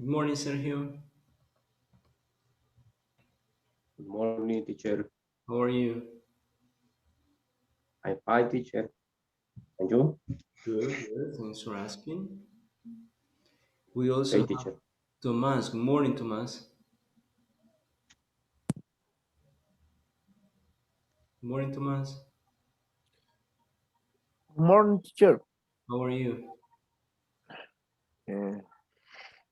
Good morning, Sergio. Good morning, teacher. How are you? I'm fine, teacher. And you? Good, good. Thanks for asking. We also Okay, have teacher. Tomas. Good morning, Tomas. Good morning, Tomas. Good morning, teacher. How are you? Uh,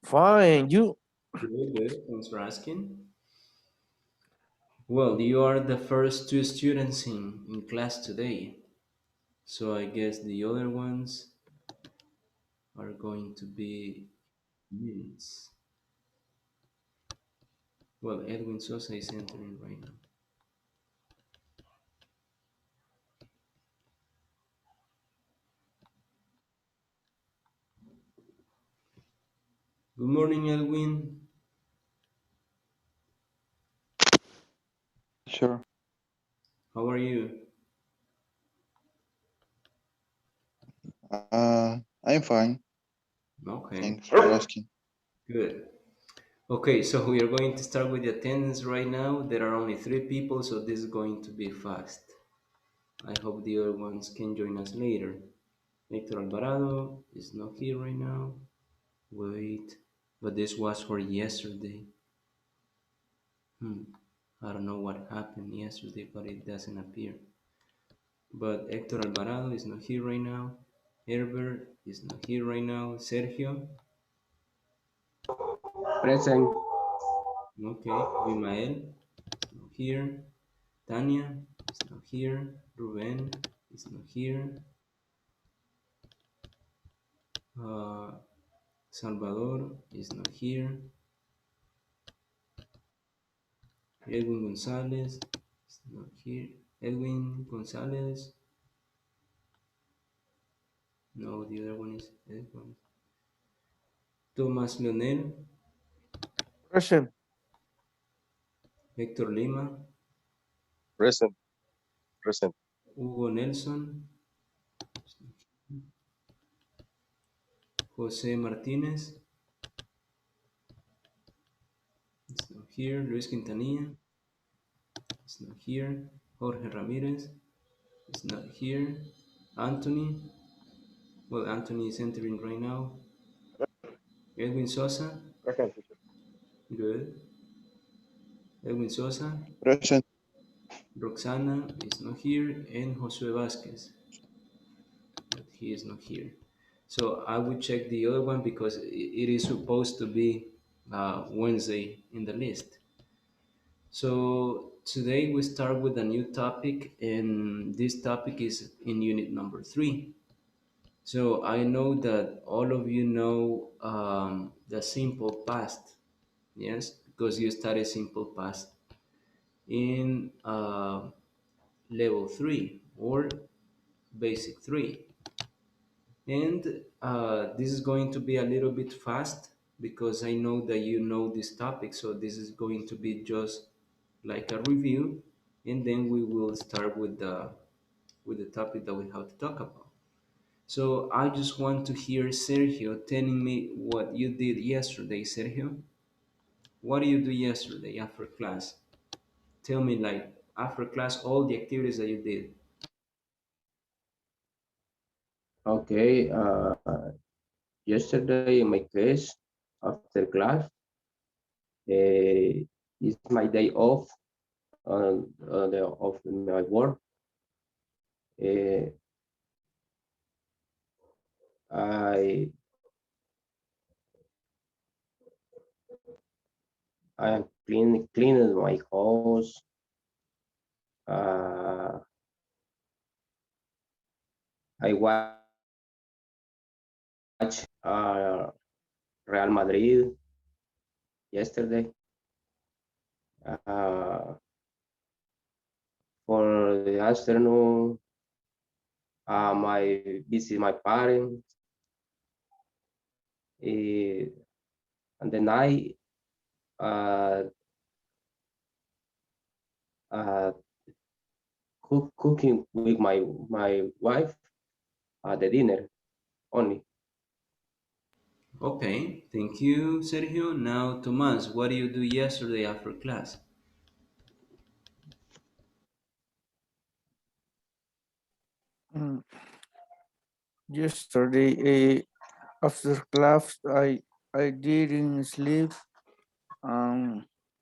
Fine, you? Good, good. Thanks for asking. Well, you are the first two students in class today. So I guess the other ones are going to be minutes. Well, Edwin Sosa is entering right now. Good morning, Edwin. Sure. How are you? I'm fine. Okay, Thanks for asking. good. Okay, so we are going to start with the attendance right now. There are only three people, so this is going to be fast. I hope the other ones can join us later. Hector Alvarado is not here right now. Wait, but this was for yesterday. Hmm. I don't know what happened yesterday, but it doesn't appear. But Hector Alvarado is not here right now. Herbert is not here right now. Sergio, Present. okay. Vimael is not here. Tanya is not here. Ruben is not here. Uh, Salvador is not here. Edwin Gonzalez is not here. Edwin Gonzalez. No, the other one is Edwin. Thomas Leonel. Present. Hector Lima. Present, present. Hugo Nelson. Jose Martinez is not here. Luis Quintanilla is not here. Jorge Ramirez is not here. Anthony. Well, Anthony is entering right now. Edwin Sosa. Present, teacher. Good. Edwin Sosa. Present. Roxana is not here. And Josue Vasquez. But he is not here. So I will check the other one because it is supposed to be Wednesday in the list. So today we start with a new topic, and this topic is in unit number 3. So I know that all of you know the simple past, yes, because you studied simple past in level 3 or basic 3. And this is going to be a little bit fast because I know that you know this topic. So this is going to be just like a review, and then we will start with the topic that we have to talk about. So I just want to hear Sergio telling me what you did yesterday. Sergio, what did you do yesterday after class? Tell me, like, after class, all the activities that you did. Okay. Yesterday in my class, after class, it's my day off. Of my work. Uh, I I am cleaning my house. Uh, I watch Real Madrid yesterday. Uh, for the afternoon, my visit my parents. Uh, and the night, uh, uh, cooking with my wife the dinner only. Okay, thank you, Sergio. Now, Tomas, what did you do yesterday after class? Mm, Yesterday, after class, I didn't sleep.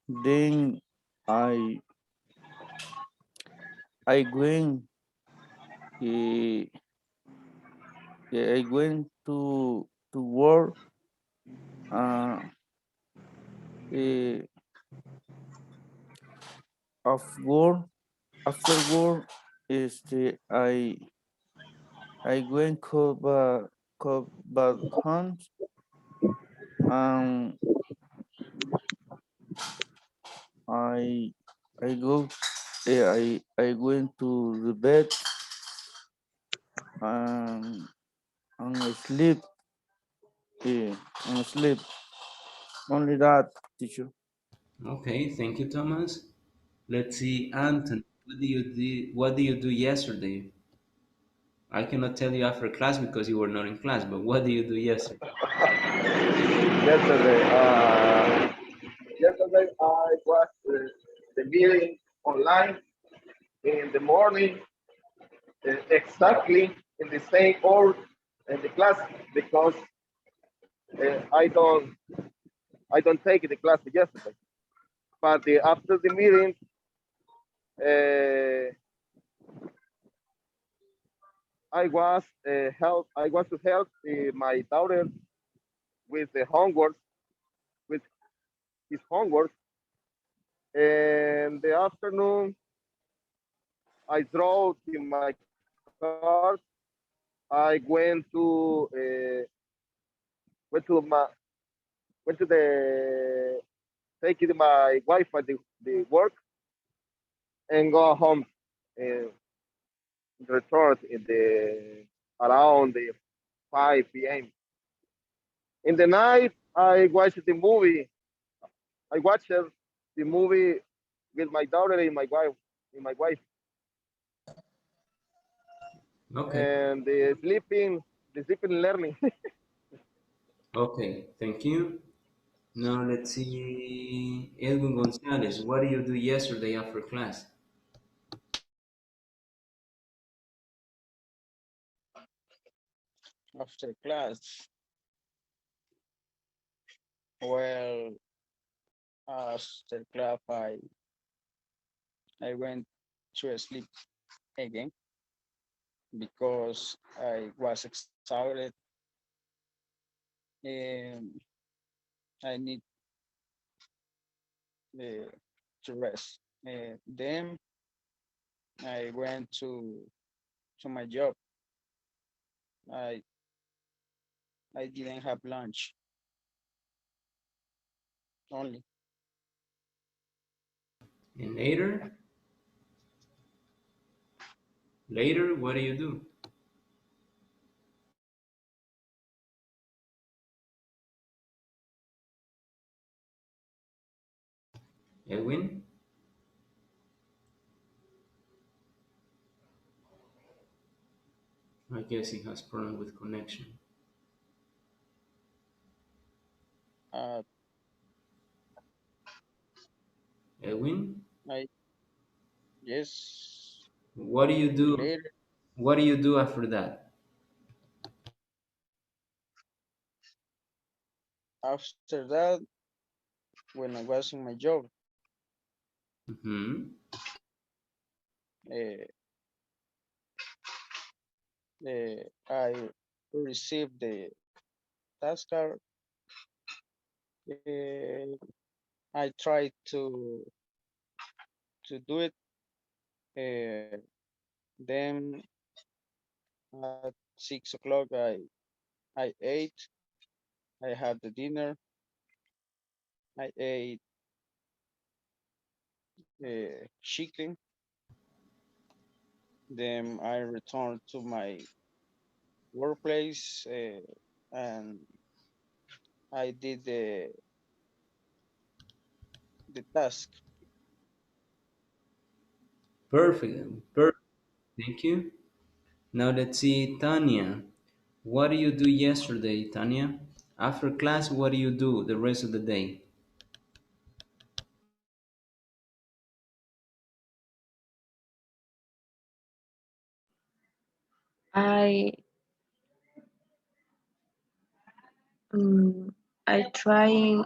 Then I I went uh, I went to work. Uh, uh, after work after work is I went back home. Um, I I go I went to the bed and and sleep. Yeah, and sleep. Only that, teacher. Okay, thank you, Thomas. Let's see, Anthony, what did you do yesterday? I cannot tell you after class because you were not in class, but what did you do yesterday? Yesterday, yesterday I watched the meeting online in the morning, exactly in the same order in the class because uh, I don't I don't take the class yesterday. But after the meeting, uh, I was to help my daughter with the homework with his homework. And the afternoon, I drove in my car. I went to my went to the taking my wife at the work and go home and return in the around the 5 p.m. In the night, I watched the movie. I watched the movie with my daughter and my wife, Okay, and the sleeping learning. okay, thank you. Now let's see, Edwin Gonzalez, what did you do yesterday after class? After class, well, after class, I went to sleep again because I was exhausted and I need uh, to rest. Then I went to my job. I I didn't have lunch only. And later, what do you do? Edwin? I guess he has problem with connection. Uh, Edwin, I Yes, what do you do? later What do you do after that? after that when I was in my job, Hmm. uh, I received the task card. Uh, I tried to do it. Uh, then at 6 o'clock, I ate. I had the dinner. I ate chicken. Then I returned to my workplace and I did the task. Perfect. Perfect. Thank you. Now let's see, Tanya. What did you do yesterday, Tanya? After class, what do you do the rest of the day? I I try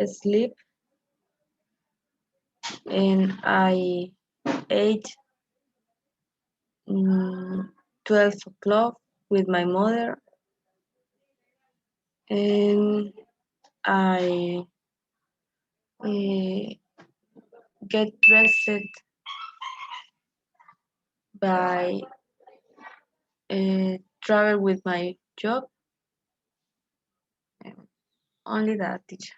sleep and I ate 12 o'clock with my mother and I get dressed by travel with my job. Only that, teacher.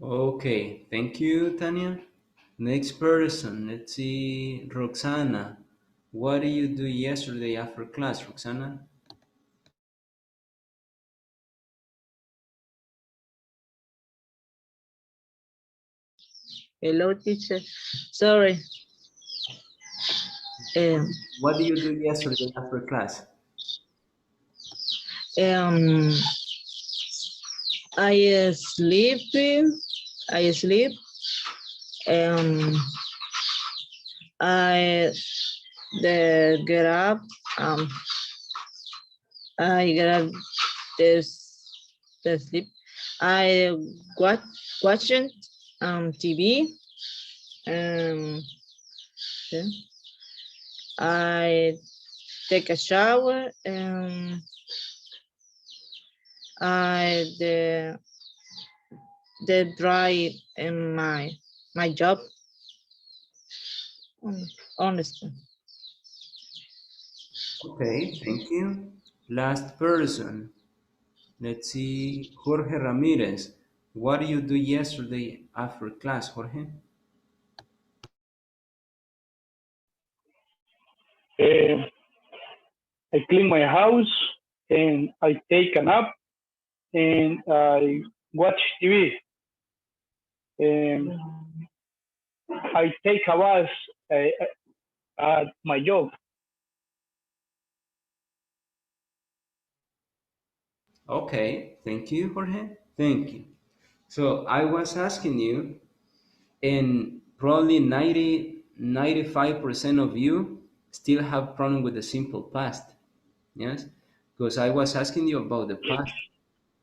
Okay, thank you, Tanya. Next person, let's see, Roxana. What did you do yesterday after class, Roxana? Hello, teacher. Sorry. Um, What did you do yesterday after class? um, I sleep. I sleep. Um, I get up. Um, I get up. The sleep. I watching TV. Um, then I take a shower. I the dry in my job. Honestly. Okay, thank you. Last person. Let's see, Jorge Ramirez. What did you do yesterday after class, Jorge? Uh, I clean my house and I take a nap and I watch TV. And I take a bus at my job. Okay, thank you, Jorge. Thank you. So I was asking you, and probably 95% of you still have problem with the simple past. Yes? Because I was asking you about the past,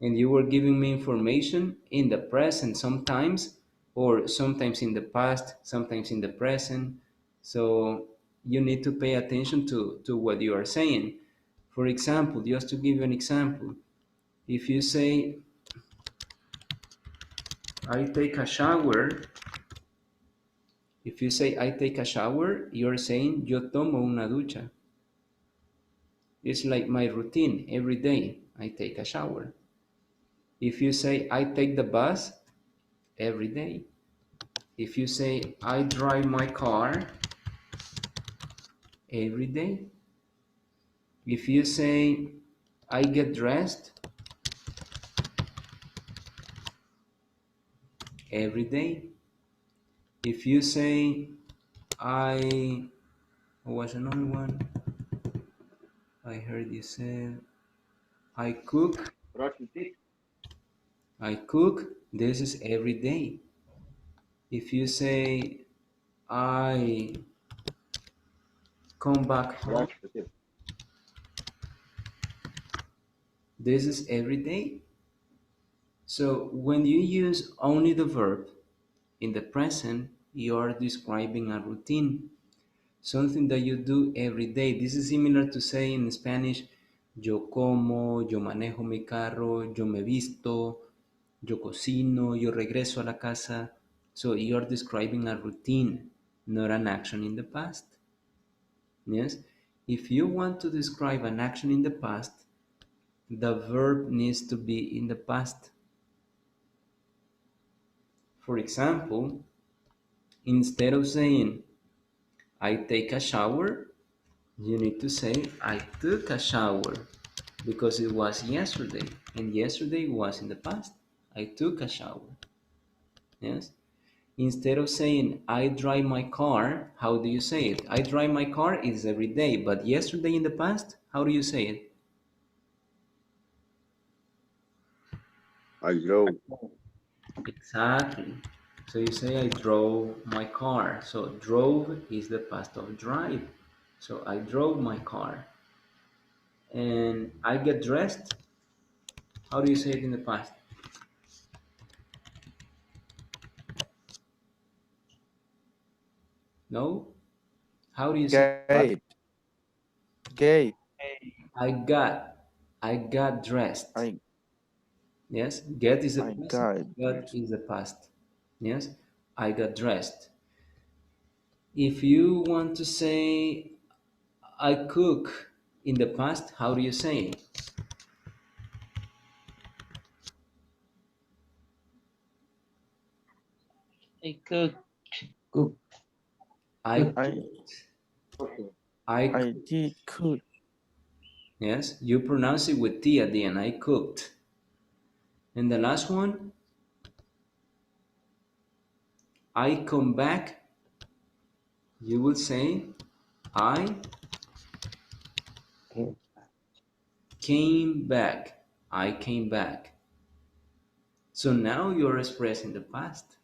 and you were giving me information in the present sometimes, or sometimes in the past, sometimes in the present. So you need to pay attention to what you are saying. For example, just to give you an example, if you say, I take a shower, if you say, I take a shower, you're saying, yo tomo una ducha. It's like my routine every day. I take a shower. If you say, I take the bus every day. If you say, I drive my car every day. If you say, I get dressed every day. If you say, what was another one? I heard you say, I cook. Brush your teeth. I cook. This is every day. If you say, I come back home, Brush your teeth. this is every day. So when you use only the verb in the present, you are describing a routine, something that you do every day. This is similar to say in Spanish, yo como, yo manejo mi carro, yo me visto, yo cocino, yo regreso a la casa. So you are describing a routine, not an action in the past. Yes? If you want to describe an action in the past, the verb needs to be in the past. For example, instead of saying, I take a shower, you need to say, I took a shower because it was yesterday, and yesterday was in the past. I took a shower. Yes? Instead of saying I drive my car, how do you say it? I drive my car is every day, but yesterday in the past, how do you say it? I drove. Exactly. So you say I drove my car. So drove is the past of drive. So I drove my car. And I get dressed. How do you say it in the past? No? How do you say Gabe. Gabe. I got I got dressed? I Yes, get is the I present, got got is the past. Yes, I got dressed. If you want to say I cook in the past, how do you say it? I cook. Cook. I I Okay. I did cook. Yes, you pronounce it with T at the end. I cooked. And the last one, I come back. You will say I Okay. came back. I came back. So now you're expressing the past.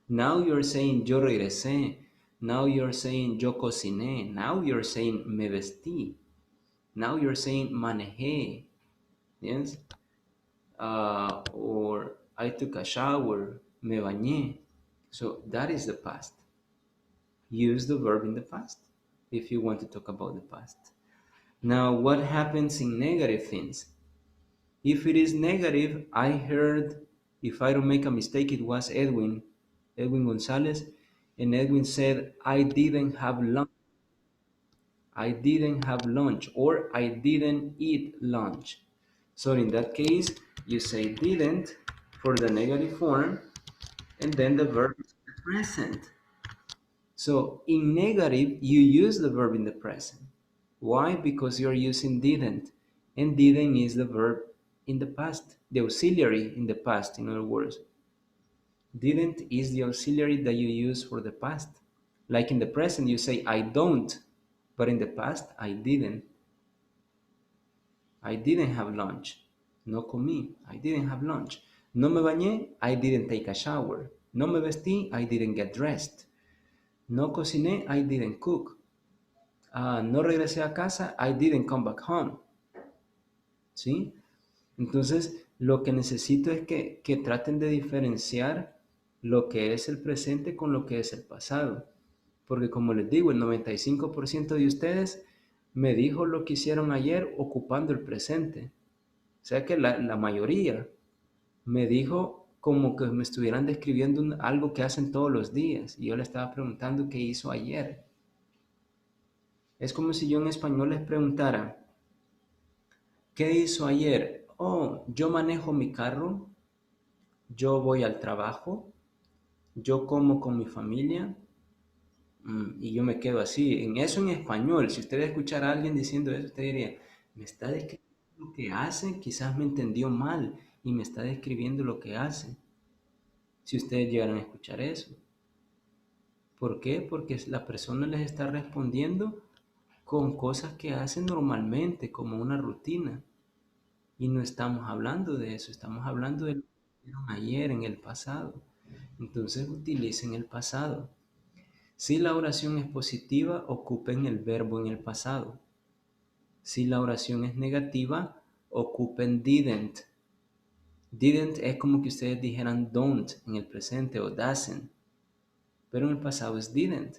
Now you're saying yo regresé. Now you're saying yo cociné. Now you're saying me vestí. Now you're saying manejé. Yes? Or I took a shower. Me bañé. So that is the past. Use the verb in the past if you want to talk about the past. Now, what happens in negative things? If it is negative, I heard, if I don't make a mistake, it was Edwin Gonzalez, and Edwin said, I didn't have lunch. I didn't have lunch, or I didn't eat lunch. So in that case, you say didn't for the negative form, and then the verb is present. So in negative, you use the verb in the present. Why? Because you're using didn't, and didn't is the verb in the past, the auxiliary in the past, in other words. Didn't is the auxiliary that you use for the past. Like in the present, you say I don't, but in the past, I didn't. I didn't have lunch. No comí. I didn't have lunch. No me bañé. I didn't take a shower. No me vestí. I didn't get dressed. No cociné. I didn't cook. No regresé a casa. I didn't come back home. ¿Sí? Entonces, lo que necesito es que traten de diferenciar lo que es el presente con lo que es el pasado. Porque como les digo, el 95% de ustedes me dijo lo que hicieron ayer ocupando el presente. O sea que la mayoría me dijo como que me estuvieran describiendo algo que hacen todos los días. Y yo le estaba preguntando qué hizo ayer. Es como si yo en español les preguntara, ¿qué hizo ayer? Oh, yo manejo mi carro, yo voy al trabajo, yo como con mi familia, y yo me quedo así. En eso en español, si usted escuchara a alguien diciendo eso, usted diría, me está describiendo lo que hace, quizás me entendió mal y me está describiendo lo que hace. Si ustedes llegaran a escuchar eso. ¿Por qué? Porque la persona les está respondiendo con cosas que hacen normalmente, como una rutina. Y no estamos hablando de eso, estamos hablando de lo que hicieron ayer, en el pasado. Entonces utilicen el pasado. Si la oración es positiva, ocupen el verbo en el pasado. Si la oración es negativa, ocupen didn't. Didn't es como que ustedes dijeran don't en el presente o doesn't. Pero en el pasado es didn't.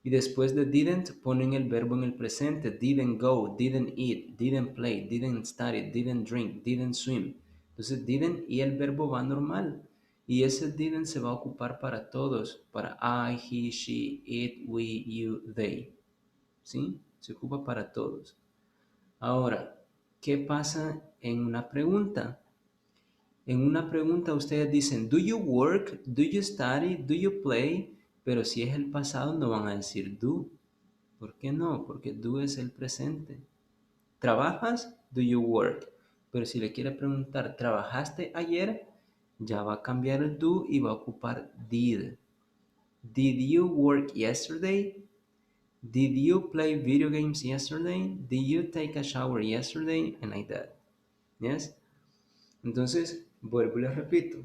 Y después de didn't ponen el verbo en el presente. Didn't go, didn't eat, didn't play, didn't study, didn't drink, didn't swim. Entonces didn't y el verbo va normal. Y ese didn't se va a ocupar para todos. Para I, he, she, it, we, you, they. ¿Sí? Se ocupa para todos. Ahora, ¿qué pasa en una pregunta? En una pregunta ustedes dicen, do you work? Do you study? Do you play? Pero si es el pasado no van a decir do. ¿Por qué no? Porque do es el presente. ¿Trabajas? Do you work? Pero si le quiere preguntar, ¿trabajaste ayer? Ya va a cambiar el do y va a ocupar did. Did you work yesterday? Did you play video games yesterday? Did you take a shower yesterday? And like that. Yes. Entonces, vuelvo y les repito.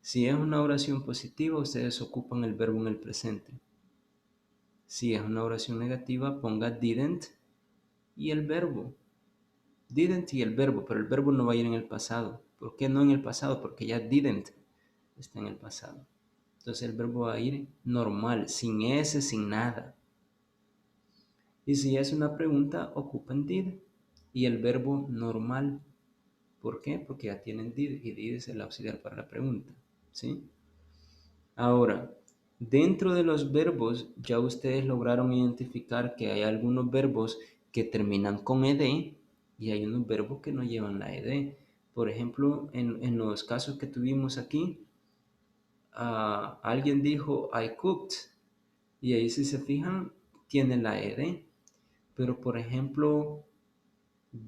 Si es una oración positiva, ustedes ocupan el verbo en el presente. Si es una oración negativa, ponga didn't y el verbo. Didn't y el verbo, pero el verbo no va a ir en el pasado. ¿Por qué no en el pasado? Porque ya didn't está en el pasado. Entonces el verbo va a ir normal, sin S, sin nada. Y si es una pregunta, ocupan did y el verbo normal. ¿Por qué? Porque ya tienen did y did es el auxiliar para la pregunta. ¿Sí? Ahora, dentro de los verbos ya ustedes lograron identificar que hay algunos verbos que terminan con ed y hay unos verbos que no llevan la ed. Por ejemplo, en los casos que tuvimos aquí, alguien dijo I cooked y ahí si se fijan tiene la ed. Pero por ejemplo,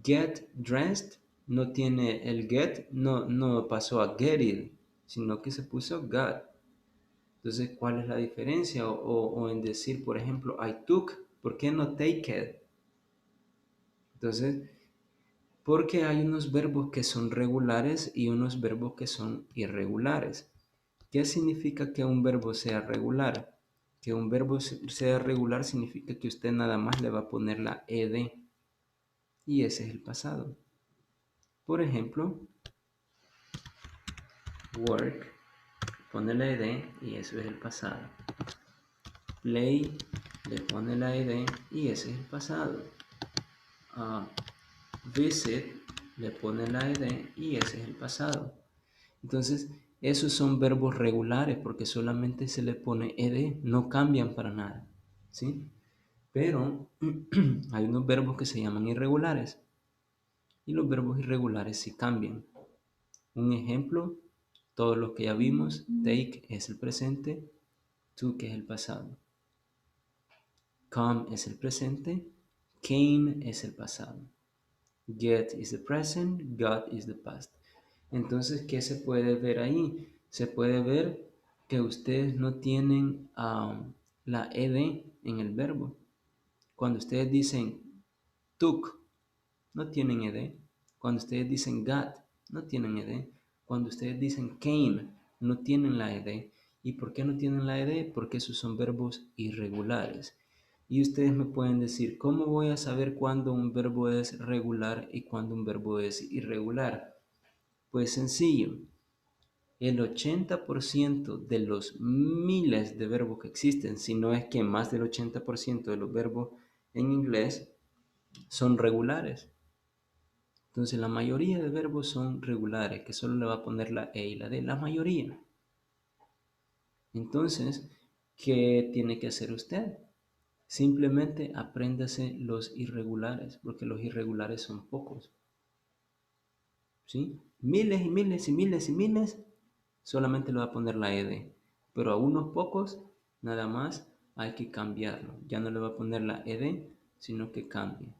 get dressed no tiene el get, no pasó a get it, sino que se puso got. Entonces, ¿cuál es la diferencia? O en decir, por ejemplo, I took, ¿por qué no take it? Entonces, porque hay unos verbos que son regulares y unos verbos que son irregulares. ¿Qué significa que un verbo sea regular? Que un verbo sea regular significa que usted nada más le va a poner la ed y ese es el pasado. Por ejemplo, work, pone la ed y eso es el pasado. Play, le pone la ed y ese es el pasado. Visit, le pone la ed y ese es el pasado. Entonces, esos son verbos regulares porque solamente se le pone ed, no cambian para nada, ¿sí? Pero hay unos verbos que se llaman irregulares y los verbos irregulares sí cambian. Un ejemplo, todos los que ya vimos, take es el presente, took es el pasado. Come es el presente, came es el pasado. Get is the present, got is the past. Entonces, ¿qué se puede ver ahí? Se puede ver que ustedes no tienen la ed en el verbo. Cuando ustedes dicen took, no tienen ed. Cuando ustedes dicen got, no tienen ed. Cuando ustedes dicen came, no tienen la ed. ¿Y por qué no tienen la ed? Porque esos son verbos irregulares. Y ustedes me pueden decir, ¿cómo voy a saber cuándo un verbo es regular y cuándo un verbo es irregular? Pues sencillo. El 80% de los miles de verbos que existen, si no es que más del 80% de los verbos en inglés, son regulares. Entonces la mayoría de verbos son regulares, que solo le va a poner la e y la d, la mayoría. Entonces, ¿qué tiene que hacer usted? Simplemente apréndase los irregulares, porque los irregulares son pocos. ¿Sí? Miles y miles y miles y miles, solamente le va a poner la ed. Pero a unos pocos, nada más hay que cambiarlo. Ya no le va a poner la ed, sino que cambie.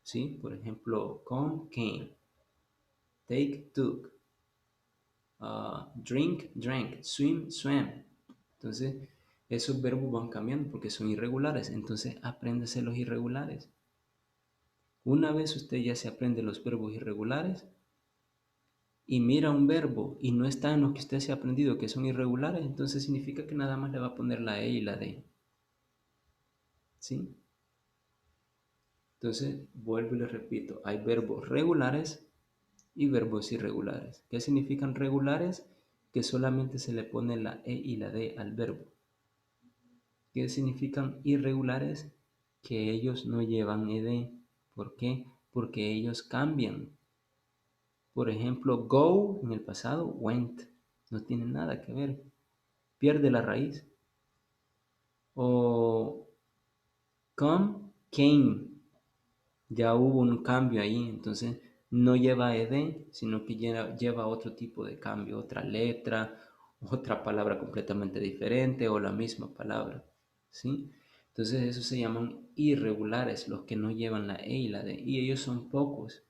¿Sí? Por ejemplo, come, came. Take, took. Drink, drank. Swim, swam. Entonces, esos verbos van cambiando porque son irregulares. Entonces, apréndase los irregulares. Una vez usted ya se aprende los verbos irregulares y mira un verbo y no está en los que usted se ha aprendido que son irregulares, entonces significa que nada más le va a poner la e y la d. ¿Sí? Entonces, vuelvo y le repito, hay verbos regulares y verbos irregulares. ¿Qué significan regulares? Que solamente se le pone la e y la d al verbo. ¿Qué significan irregulares? Que ellos no llevan ed. ¿Por qué? Porque ellos cambian. Por ejemplo, go en el pasado, went. No tiene nada que ver. Pierde la raíz. O come, came. Ya hubo un cambio ahí, entonces no lleva ed, sino que lleva otro tipo de cambio, otra letra, otra palabra completamente diferente o la misma palabra, ¿sí? Entonces esos se llaman irregulares, los que no llevan la e y la d, y ellos son pocos.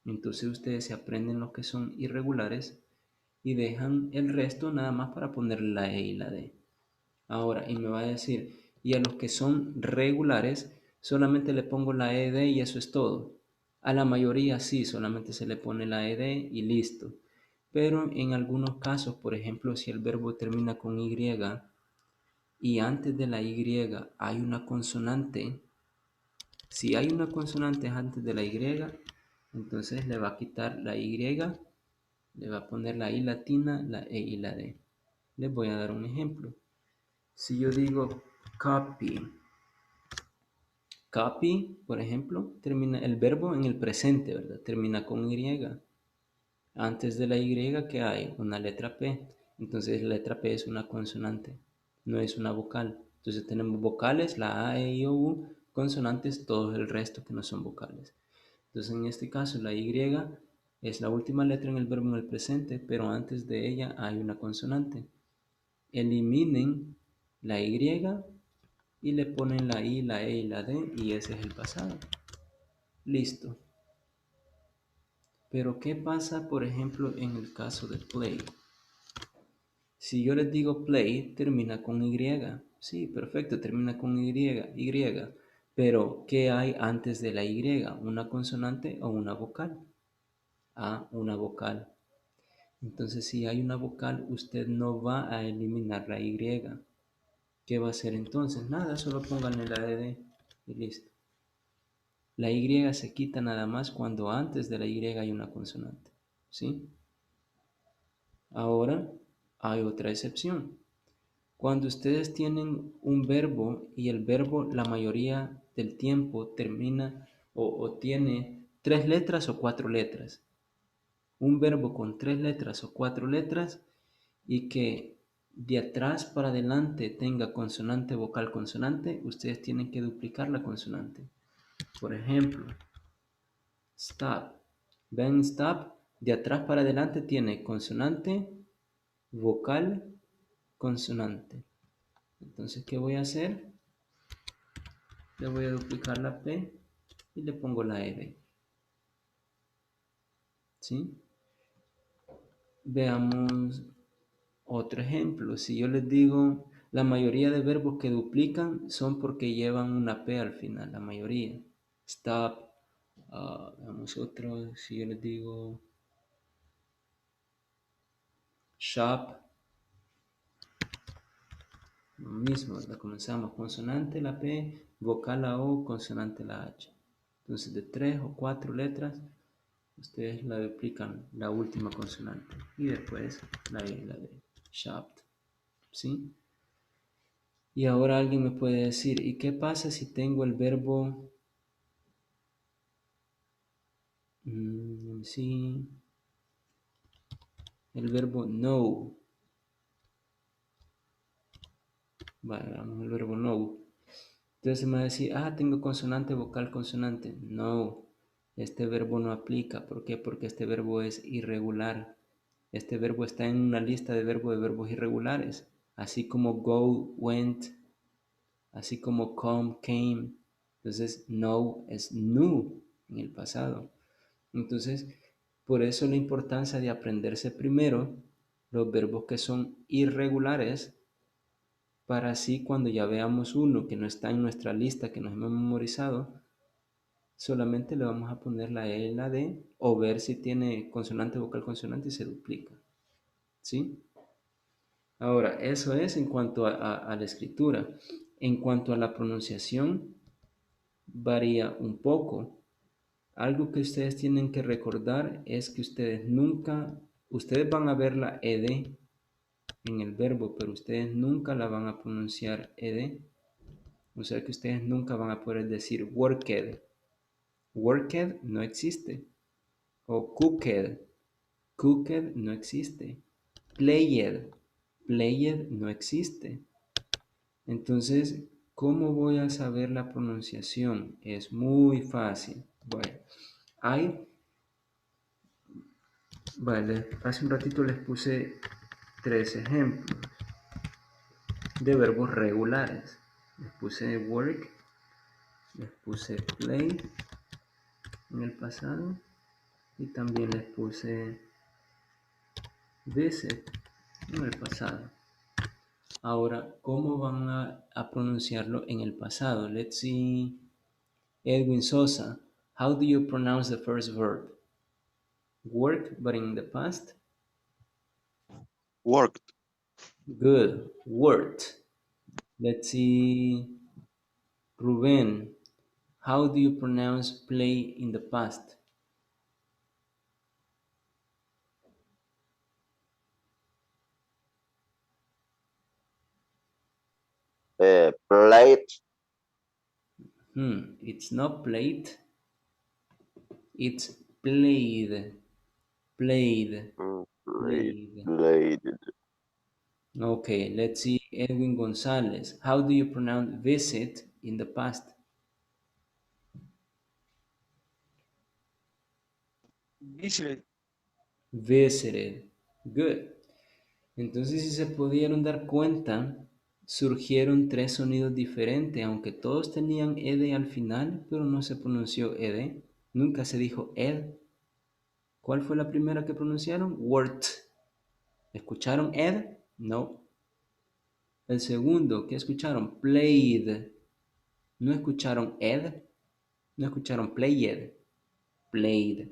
Entonces ustedes se aprenden los que son irregulares y dejan el resto nada más para poner la e y la d. Ahora, y me va a decir, y a los que son regulares, solamente le pongo la ed y eso es todo. A la mayoría sí, solamente se le pone la ed y listo. Pero en algunos casos, por ejemplo, si el verbo termina con y y antes de la y hay una consonante, si hay una consonante antes de la y, entonces le va a quitar la y, le va a poner la i latina, la e y la d. Les voy a dar un ejemplo. Si yo digo copy, copy, por ejemplo, termina el verbo en el presente, ¿verdad? Termina con y. Antes de la y, ¿qué hay? Una letra P. Entonces la letra P es una consonante, no es una vocal. Entonces tenemos vocales, la A, E, I, O, U, consonantes, todo el resto que no son vocales. Entonces en este caso la Y es la última letra en el verbo en el presente, pero antes de ella hay una consonante. Eliminen la Y y le ponen la I, la E y la D y ese es el pasado. Listo. Pero ¿qué pasa, por ejemplo, en el caso de play? Si yo les digo play, termina con Y. Sí, perfecto, termina con Y. Pero, ¿qué hay antes de la Y? ¿Una consonante o una vocal? Ah, una vocal. Entonces, si hay una vocal, usted no va a eliminar la Y. ¿Qué va a hacer entonces? Nada, solo pónganle la DD y listo. La Y se quita nada más cuando antes de la Y hay una consonante. ¿Sí? Ahora, hay otra excepción. Cuando ustedes tienen un verbo y el verbo la mayoría del tiempo termina o tiene 3 letras o 4 letras. Un verbo con 3 letras o 4 letras y que de atrás para adelante tenga consonante, vocal, consonante, ustedes tienen que duplicar la consonante. Por ejemplo, stop. Ven, stop. De atrás para adelante tiene consonante, vocal, consonante. Entonces, ¿qué voy a hacer? Le voy a duplicar la P y le pongo la R. ¿Sí? Veamos otro ejemplo. Si yo les digo, la mayoría de verbos que duplican son porque llevan una P al final, la mayoría. Stop. Veamos otro. Si yo les digo shop, lo mismo, la comenzamos consonante la P, vocal la O, consonante la H. Entonces de 3 o 4 letras, ustedes la duplican la última consonante y después la E y la D. Shopped. ¿Sí? Y ahora alguien me puede decir, ¿y qué pasa si tengo el verbo? Sí. El verbo know. Vale, vamos al verbo know. Entonces me va a decir, tengo consonante, vocal, consonante. No, este verbo no aplica. ¿Por qué? Porque este verbo es irregular. Este verbo está en una lista de verbos irregulares. Así como go, went, así como come, came. Entonces, no es knew en el pasado. Entonces, por eso la importancia de aprenderse primero los verbos que son irregulares para así cuando ya veamos uno que no está en nuestra lista que nos hemos memorizado, solamente le vamos a poner la E y la D o ver si tiene consonante, vocal, consonante y se duplica. ¿Sí? Ahora, eso es en cuanto a la escritura. En cuanto a la pronunciación, varía un poco. Algo que ustedes tienen que recordar es que ustedes van a ver la ED en el verbo, pero ustedes nunca la van a pronunciar ED. O sea que ustedes nunca van a poder decir worked. Worked no existe. O cooked. Cooked no existe. Played. Played no existe. Entonces, ¿cómo voy a saber la pronunciación? Es muy fácil. Bueno, hace un ratito les puse 3 ejemplos de verbos regulares. Les puse work, les puse play en el pasado y también les puse visit en el pasado. Ahora, ¿cómo van a pronunciarlo en el pasado? Let's see. Edwin Sosa, how do you pronounce the first verb? Work, but in the past? Worked. Good. Worked. Let's see. Ruben, how do you pronounce play in the past? Played. It's not played. It's played. Played. Played. Played. Okay, let's see. Edwin Gonzalez, how do you pronounce visit in the past? Visited. Visited. Good. Entonces, si se pudieron dar cuenta, surgieron 3 sonidos diferentes, aunque todos tenían ed al final, pero no se pronunció ed. Nunca se dijo ed. ¿Cuál fue la primera que pronunciaron? Word. ¿Escucharon ed? No. El segundo, ¿qué escucharon? Played. ¿No escucharon ed? ¿No escucharon played? Played.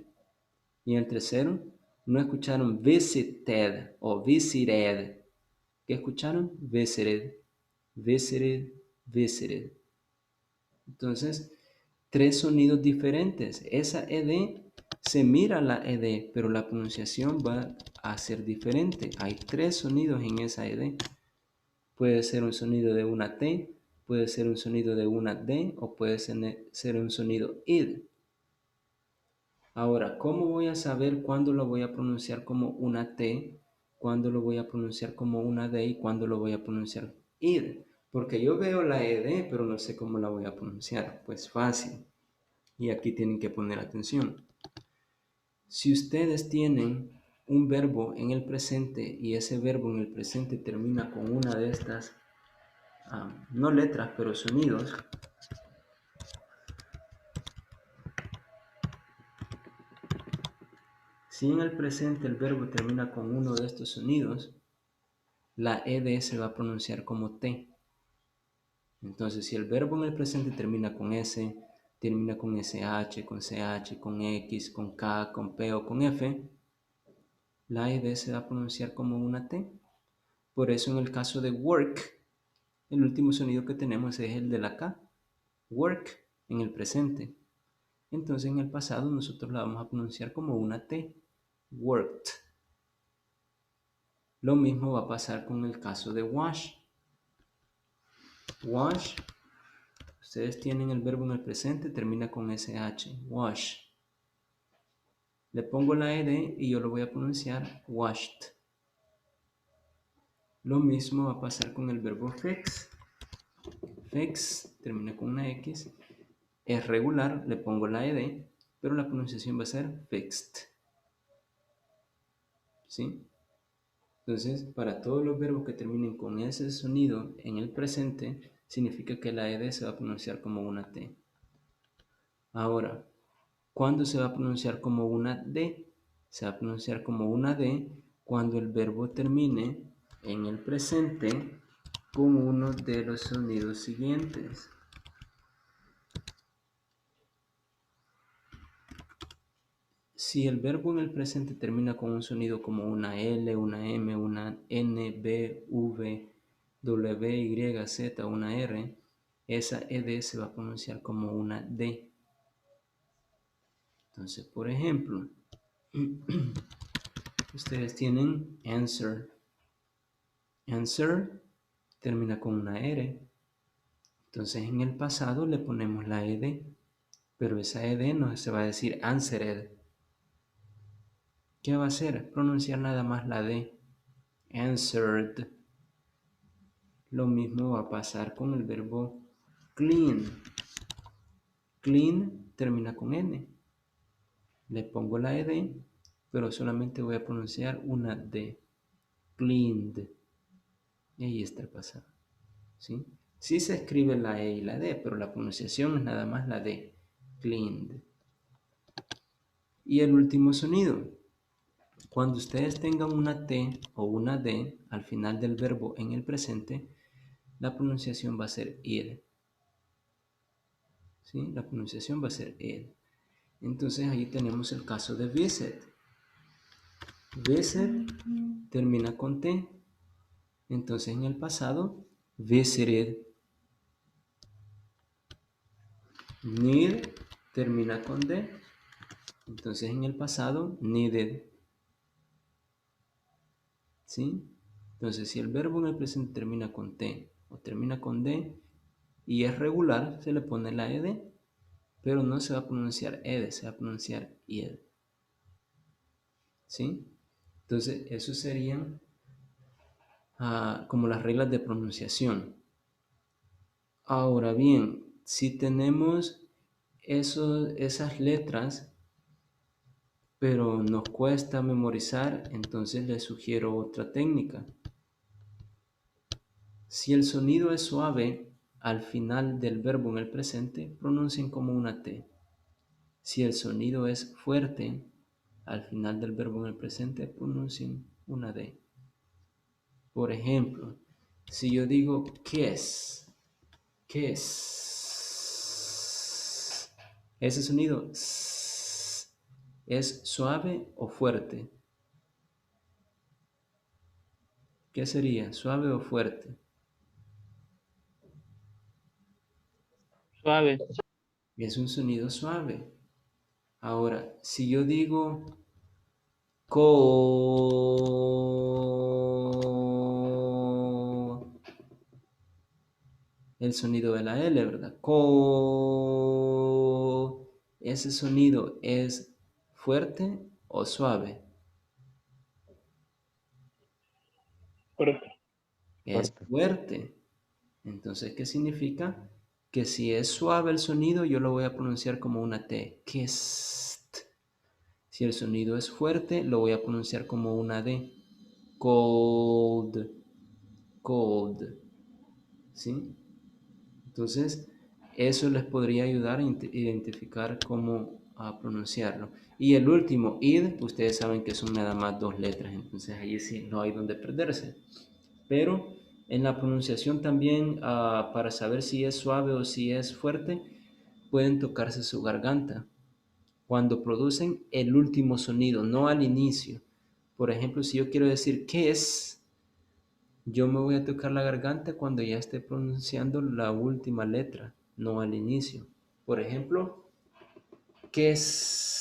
Y el tercero, ¿no escucharon visited o visited? ¿Qué escucharon? Visited, visited, visited. Entonces, 3 sonidos diferentes. Esa ed se mira la ed, pero la pronunciación va a ser diferente. Hay 3 sonidos en esa ed. Puede ser un sonido de una T, puede ser un sonido de una D o puede ser un sonido id. Ahora, ¿cómo voy a saber cuándo lo voy a pronunciar como una T, cuándo lo voy a pronunciar como una D y cuándo lo voy a pronunciar id? Porque yo veo la ed, pero no sé cómo la voy a pronunciar. Pues fácil. Y aquí tienen que poner atención. Si ustedes tienen un verbo en el presente y ese verbo en el presente termina con una de estas no letras, pero sonidos. Si en el presente el verbo termina con uno de estos sonidos, la ed se va a pronunciar como T. Entonces, si el verbo en el presente termina con S, termina con SH, con CH, con X, con K, con P o con F, la ed se va a pronunciar como una T. Por eso en el caso de work, el último sonido que tenemos es el de la K. Work en el presente. Entonces en el pasado nosotros la vamos a pronunciar como una T. Worked. Lo mismo va a pasar con el caso de wash. Wash. Ustedes tienen el verbo en el presente, termina con SH. Wash. Le pongo la ed y yo lo voy a pronunciar washed. Lo mismo va a pasar con el verbo fix. Fix termina con una X. Es regular, le pongo la ed, pero la pronunciación va a ser fixed. ¿Sí? Entonces, para todos los verbos que terminen con ese sonido en el presente, significa que la ed se va a pronunciar como una T. Ahora, ¿cuándo se va a pronunciar como una D? Se va a pronunciar como una D cuando el verbo termine en el presente con uno de los sonidos siguientes. Si el verbo en el presente termina con un sonido como una L, una M, una N, B, V, W, Y, Z, una R, esa ed se va a pronunciar como una D. Entonces, por ejemplo, ustedes tienen answer. Answer termina con una R. Entonces, en el pasado le ponemos la ed, pero esa ed no se va a decir answered. ¿Qué va a hacer? Pronunciar nada más la D. Answered. Lo mismo va a pasar con el verbo clean. Clean termina con N. Le pongo la ed, pero solamente voy a pronunciar una D. Cleaned. Y ahí está el pasado. ¿Sí? Sí se escribe la E y la D, pero la pronunciación es nada más la D. Cleaned. Y el último sonido. Cuando ustedes tengan una T o una D al final del verbo en el presente, la pronunciación va a ser id. ¿Sí? La pronunciación va a ser id. Entonces ahí tenemos el caso de visit. Visit termina con T. Entonces en el pasado, visited. Need termina con D. Entonces en el pasado, needed. ¿Sí? Entonces si el verbo en el presente termina con T o termina con D y es regular, se le pone la ed, pero no se va a pronunciar ed, se va a pronunciar id. ¿Sí? Entonces eso serían como las reglas de pronunciación. Ahora bien, si tenemos esas letras, pero nos cuesta memorizar, entonces les sugiero otra técnica. Si el sonido es suave al final del verbo en el presente, pronuncien como una T. Si el sonido es fuerte al final del verbo en el presente, pronuncien una D. Por ejemplo, si yo digo kiss, ese sonido ¿es suave o fuerte? ¿Qué sería? ¿Suave o fuerte? Suave. Es un sonido suave. Ahora, si yo digo el sonido de la L, ¿verdad? ¿Ese sonido es fuerte o suave? Correcto. Es fuerte. Entonces, ¿qué significa? Que si es suave el sonido, yo lo voy a pronunciar como una T. Kissed. Si el sonido es fuerte, lo voy a pronunciar como una D. Cold. Cold. ¿Sí? Entonces, eso les podría ayudar a identificar cómo pronunciarlo. Y el último, id, ustedes saben que son nada más 2 letras, entonces ahí sí no hay donde perderse. Pero en la pronunciación también, para saber si es suave o si es fuerte, pueden tocarse su garganta cuando producen el último sonido, no al inicio. Por ejemplo, si yo quiero decir kiss, yo me voy a tocar la garganta cuando ya esté pronunciando la última letra, no al inicio. Por ejemplo, kiss.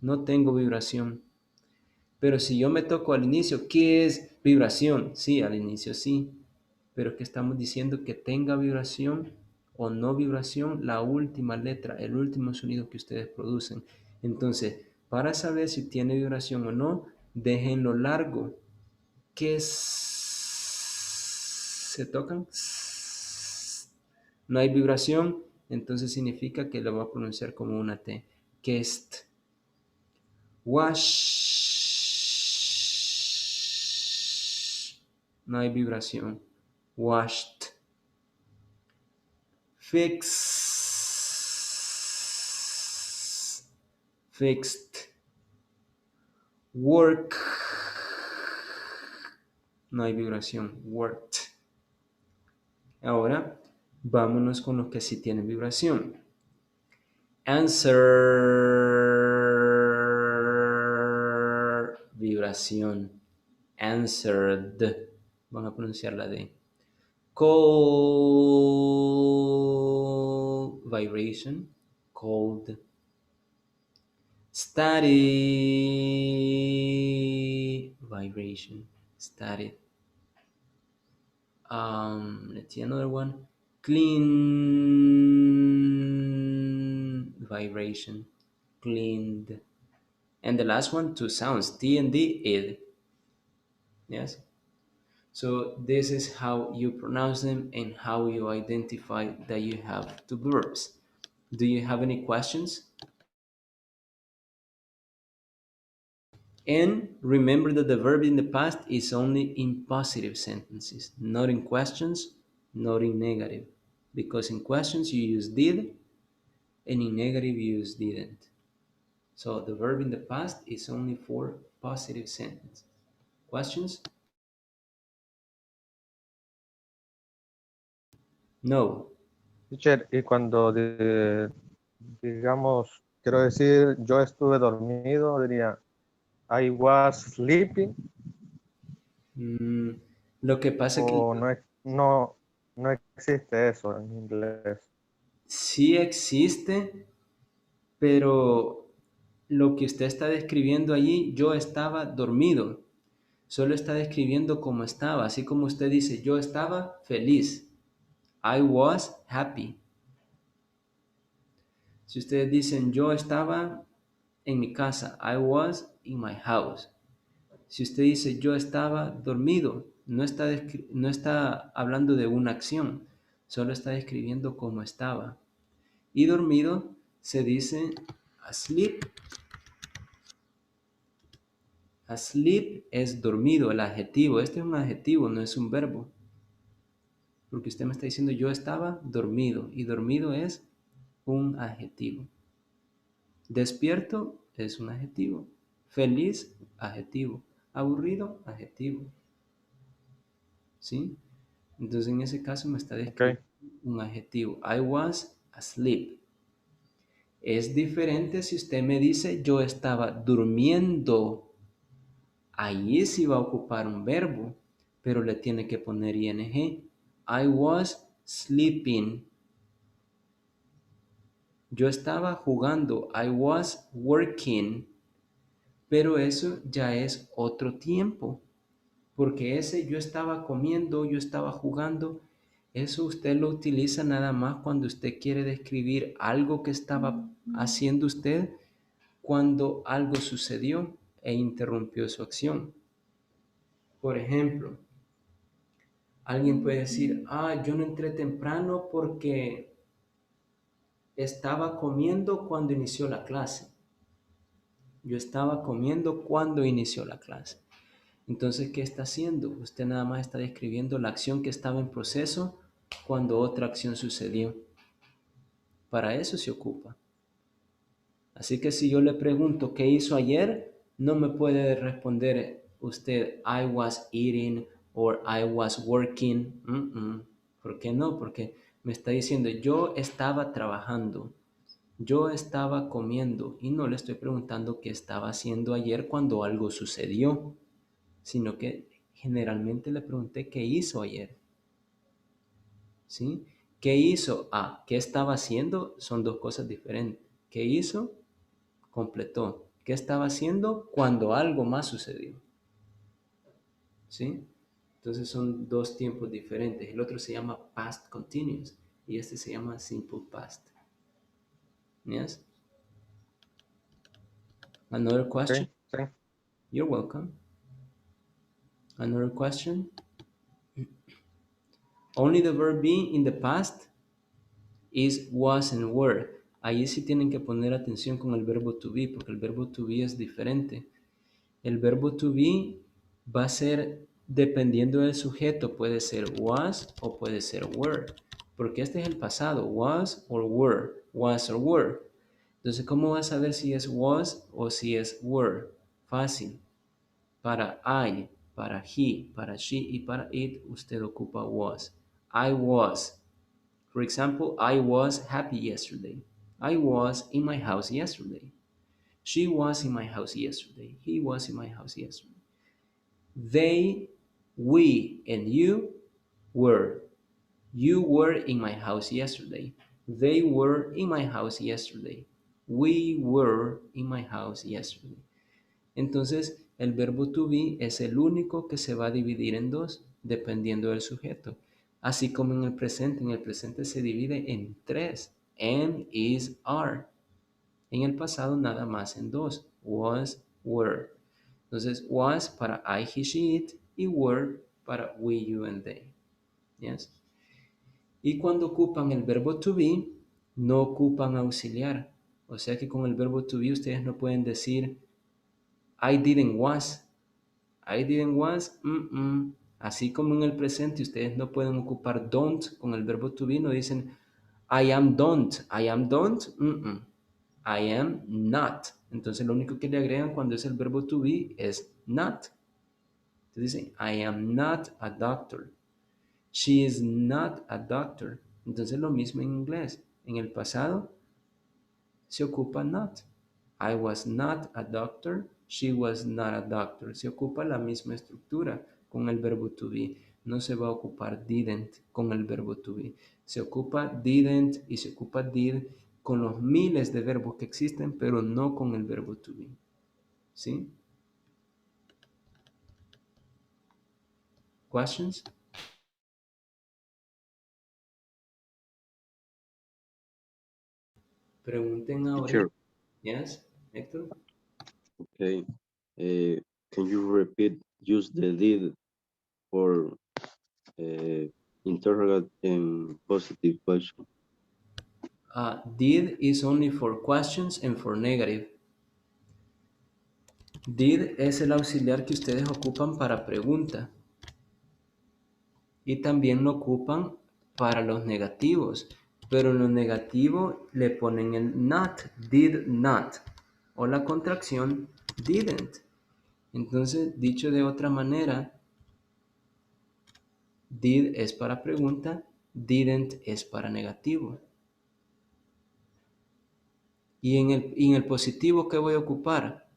No tengo vibración. Pero si yo me toco al inicio, ¿qué es vibración? Sí, al inicio sí. Pero que estamos diciendo que tenga vibración o no vibración, la última letra, el último sonido que ustedes producen. Entonces, para saber si tiene vibración o no, déjenlo largo. ¿Qué se tocan? No hay vibración, entonces significa que lo va a pronunciar como una T. Kissed. Wash. No hay vibración. Washed. Fix. Fixed. Work. No hay vibración. Worked. Ahora, vámonos con los que sí tienen vibración. Answer. Vibración. Answered. Van a pronunciar la D. Cold. Vibration. Cold. Study. Vibration. Studied. Let's see another one. Clean. Vibration. Cleaned. And the last one, two sounds, T and D, id. Yes? So this is how you pronounce them and how you identify that you have two verbs. Do you have any questions? And remember that the verb in the past is only in positive sentences, not in questions, not in negative. Because in questions you use did, and in negative you use didn't. So the verb in the past is only for positive sentence. Questions? No. Teacher, y cuando digamos, quiero decir, yo estuve dormido, diría, I was sleeping, Lo que pasa es que o no existe eso en inglés. sí existe, pero lo que usted está describiendo allí, yo estaba dormido. Solo está describiendo cómo estaba, así como usted dice, yo estaba feliz. I was happy. Si ustedes dicen, yo estaba en mi casa, I was in my house. Si usted dice, yo estaba dormido, no está hablando de una acción, solo está describiendo cómo estaba. Y dormido se dice asleep. Asleep es dormido, el adjetivo. Este es un adjetivo, no es un verbo. Porque usted me está diciendo yo estaba dormido y dormido es un adjetivo. Despierto es un adjetivo. Feliz, adjetivo. Aburrido, adjetivo. ¿Sí? Entonces en ese caso me está describiendo un adjetivo. I was asleep. Es diferente si usted me dice yo estaba durmiendo. Ahí sí va a ocupar un verbo, pero le tiene que poner ing. I was sleeping. Yo estaba jugando. I was working. Pero eso ya es otro tiempo. Porque ese yo estaba comiendo, yo estaba jugando, eso usted lo utiliza nada más cuando usted quiere describir algo que estaba haciendo usted cuando algo sucedió e interrumpió su acción. Por ejemplo, alguien puede decir, yo no entré temprano porque estaba comiendo cuando inició la clase. Yo estaba comiendo cuando inició la clase. Entonces, ¿qué está haciendo? Usted nada más está describiendo la acción que estaba en proceso cuando otra acción sucedió. Para eso se ocupa. Así que si yo le pregunto qué hizo ayer, no me puede responder usted I was eating or I was working. ¿Por qué no? Porque me está diciendo yo estaba trabajando, yo estaba comiendo y no le estoy preguntando qué estaba haciendo ayer cuando algo sucedió, sino que generalmente le pregunté qué hizo ayer. ¿Sí? ¿Qué hizo? ¿Qué estaba haciendo? Son dos cosas diferentes. ¿Qué hizo? Completó. ¿Qué estaba haciendo? Cuando algo más sucedió. ¿Sí? Entonces son dos tiempos diferentes. El otro se llama past continuous y este se llama simple past. Yes? Another question? Sí. You're welcome. Another question? Only the verb be in the past is, was, and were. Ahí sí tienen que poner atención con el verbo to be, porque el verbo to be es diferente. El verbo to be va a ser, dependiendo del sujeto, puede ser was o puede ser were, porque este es el pasado, was or were, was or were. Entonces, ¿cómo vas a saber si es was o si es were? Fácil. Para I, para he, para she y para it, usted ocupa was. I was. For example, I was happy yesterday. I was in my house yesterday. She was in my house yesterday. He was in my house yesterday. They, we, and you were. You were in my house yesterday. They were in my house yesterday. We were in my house yesterday. Entonces, el verbo to be es el único que se va a dividir en dos, dependiendo del sujeto. Así como en el presente se divide en tres, am, is, are. En el pasado nada más en dos, was, were. Entonces, was para I, he, she, it, y were para we, you, and they. Yes? Y cuando ocupan el verbo to be, no ocupan auxiliar. O sea que con el verbo to be ustedes no pueden decir I didn't was. I didn't was. Así como en el presente ustedes no pueden ocupar don't con el verbo to be, no dicen I am don't. I am don't. I am not. Entonces lo único que le agregan cuando es el verbo to be es not. Entonces dicen, I am not a doctor. She is not a doctor. Entonces lo mismo en inglés. En el pasado se ocupa not. I was not a doctor. She was not a doctor. Se ocupa la misma estructura con el verbo to be. No se va a ocupar didn't con el verbo to be. Se ocupa didn't y se ocupa did con los miles de verbos que existen, pero no con el verbo to be. ¿Sí? Questions? Pregunten ahora. Teacher, Yes, Héctor? okay. Can you repeat, use the did for interrogate and positive question? Did is only for questions and for negative. Did es el auxiliar que ustedes ocupan para pregunta. Y también lo ocupan para los negativos. Pero en los negativos le ponen el not, did not. O la contracción didn't. Entonces, dicho de otra manera, did es para pregunta, didn't es para negativo. Y en el positivo, ¿qué voy a ocupar?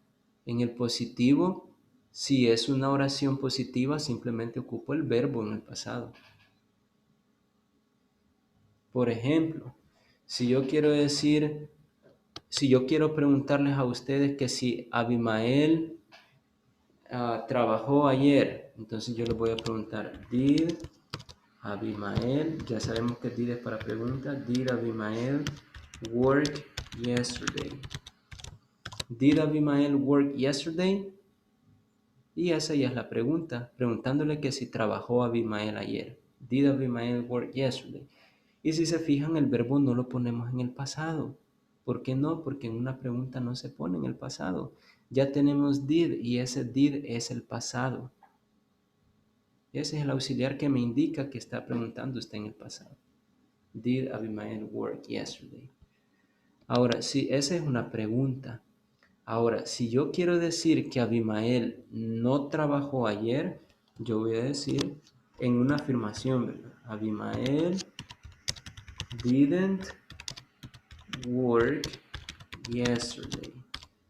En el positivo, si es una oración positiva, simplemente ocupo el verbo en el pasado. Por ejemplo, si yo quiero preguntarles a ustedes que si Abimael trabajó ayer, entonces yo les voy a preguntar, did Abimael, ya sabemos que did es para pregunta, did Abimael work yesterday? Did Abimael work yesterday? Y esa ya es la pregunta, preguntándole que si trabajó Abimael ayer. Did Abimael work yesterday? Y si se fijan, el verbo no lo ponemos en el pasado. ¿Por qué no? Porque en una pregunta no se pone en el pasado. Ya tenemos did y ese did es el pasado. Ese es el auxiliar que me indica que está preguntando usted en el pasado. Did Abimael work yesterday? Ahora, si esa es una pregunta. Ahora, si yo quiero decir que Abimael no trabajó ayer, yo voy a decir en una afirmación, ¿verdad? Abimael didn't work yesterday.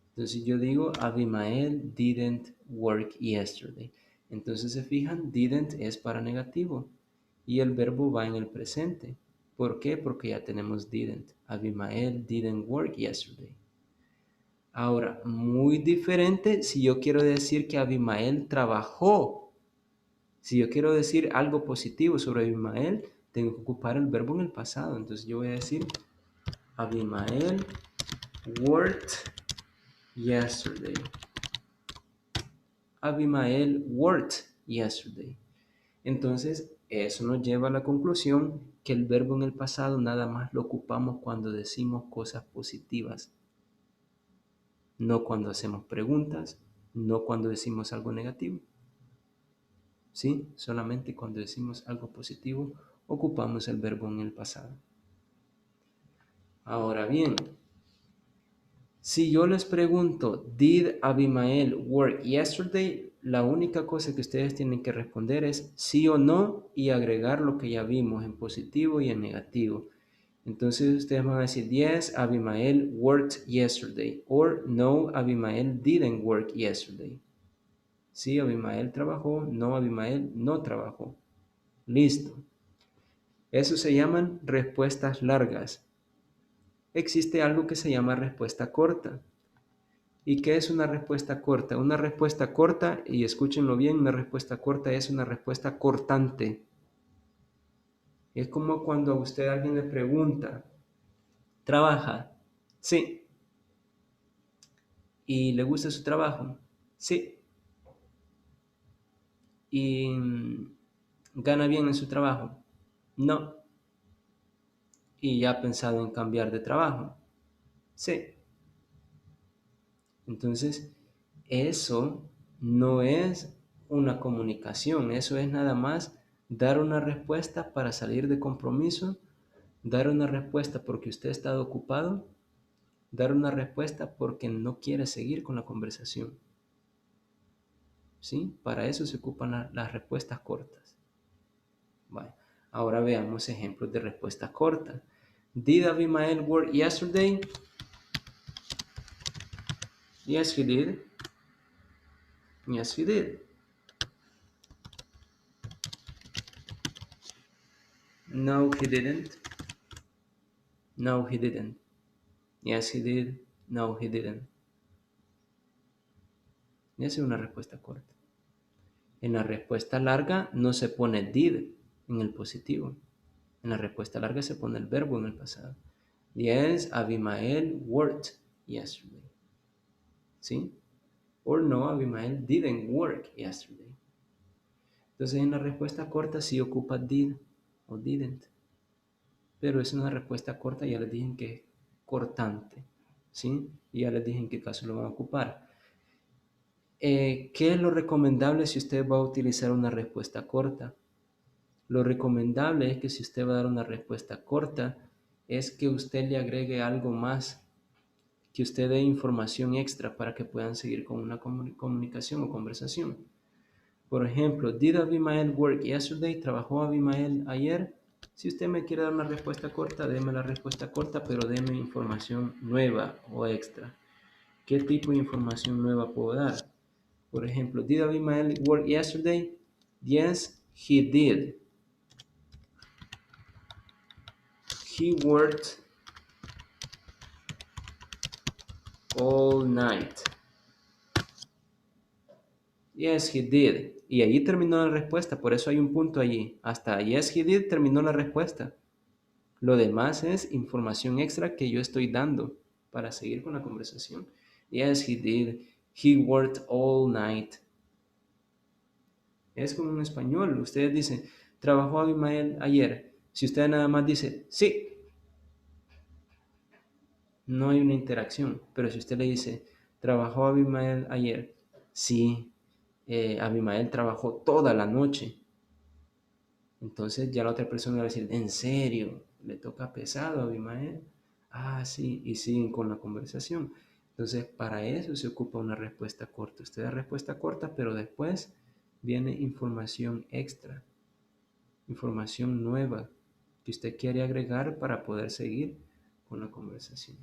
Entonces yo digo Abimael didn't work yesterday. Entonces se fijan, didn't es para negativo y el verbo va en el presente. ¿Por qué? Porque ya tenemos didn't. Abimael didn't work yesterday. Ahora, muy diferente si yo quiero decir que Abimael trabajó. Si yo quiero decir algo positivo sobre Abimael, tengo que ocupar el verbo en el pasado. Entonces yo voy a decir Abimael worked yesterday. Abimael worked yesterday. Entonces, eso nos lleva a la conclusión que el verbo en el pasado nada más lo ocupamos cuando decimos cosas positivas. No cuando hacemos preguntas, no cuando decimos algo negativo. ¿Sí? Solamente cuando decimos algo positivo, ocupamos el verbo en el pasado. Ahora bien, si yo les pregunto, ¿Did Abimael work yesterday? La única cosa que ustedes tienen que responder es sí o no y agregar lo que ya vimos en positivo y en negativo. Entonces ustedes van a decir, yes, Abimael worked yesterday. Or no, Abimael didn't work yesterday. Sí, Abimael trabajó, no, Abimael no trabajó. Listo. Eso se llaman respuestas largas. Existe algo que se llama respuesta corta. ¿Y qué es una respuesta corta? Una respuesta corta, y escúchenlo bien, una respuesta corta es una respuesta cortante. Es como cuando a usted alguien le pregunta, ¿trabaja? Sí. ¿Y le gusta su trabajo? Sí. ¿Y gana bien en su trabajo? No. ¿Y ya ha pensado en cambiar de trabajo? Sí. Entonces, eso no es una comunicación, eso es nada más dar una respuesta para salir de compromiso, dar una respuesta porque usted ha estado ocupado dar una respuesta porque no quiere seguir con la conversación. ¿Sí? Para eso se ocupan las respuestas cortas. Vale. Ahora veamos ejemplos de respuestas cortas. Did Abimael work yesterday? Yes, he did. Yes, he did. No, he didn't. No, he didn't. Yes, he did. No, he didn't. Esa es una respuesta corta. En la respuesta larga no se pone did en el positivo. En la respuesta larga se pone el verbo en el pasado. Yes, Abimael worked yesterday. ¿Sí? Or no, Abimael didn't work yesterday. Entonces en la respuesta corta sí ocupa did o didn't. Pero es una respuesta corta, ya les dije que es cortante. ¿Sí? Y ya les dije en qué caso lo van a ocupar. ¿Qué es lo recomendable si usted va a utilizar una respuesta corta? Lo recomendable es que si usted va a dar una respuesta corta, es que usted le agregue algo más, que usted dé información extra para que puedan seguir con una comunicación o conversación. Por ejemplo, did Abimael work yesterday? ¿Trabajó Abimael ayer? Si usted me quiere dar una respuesta corta, déme la respuesta corta, pero déme información nueva o extra. ¿Qué tipo de información nueva puedo dar? Por ejemplo, did Abimael work yesterday? Yes, he did. He worked all night. Yes, he did. Y allí terminó la respuesta, por eso hay un punto allí. Hasta yes, he did terminó la respuesta. Lo demás es información extra que yo estoy dando para seguir con la conversación. Yes, he did. He worked all night. Es como en español. Ustedes dicen, ¿trabajó Abimael ayer? Si usted nada más dice, sí, no hay una interacción. Pero si usted le dice, ¿trabajó Abimael ayer? Sí, Abimael trabajó toda la noche. Entonces ya la otra persona va a decir, ¿en serio? ¿Le toca pesado a Abimael? Ah, sí, y siguen con la conversación. Entonces, para eso se ocupa una respuesta corta. Usted da respuesta corta, pero después viene información extra, información nueva que usted quiere agregar para poder seguir con la conversación.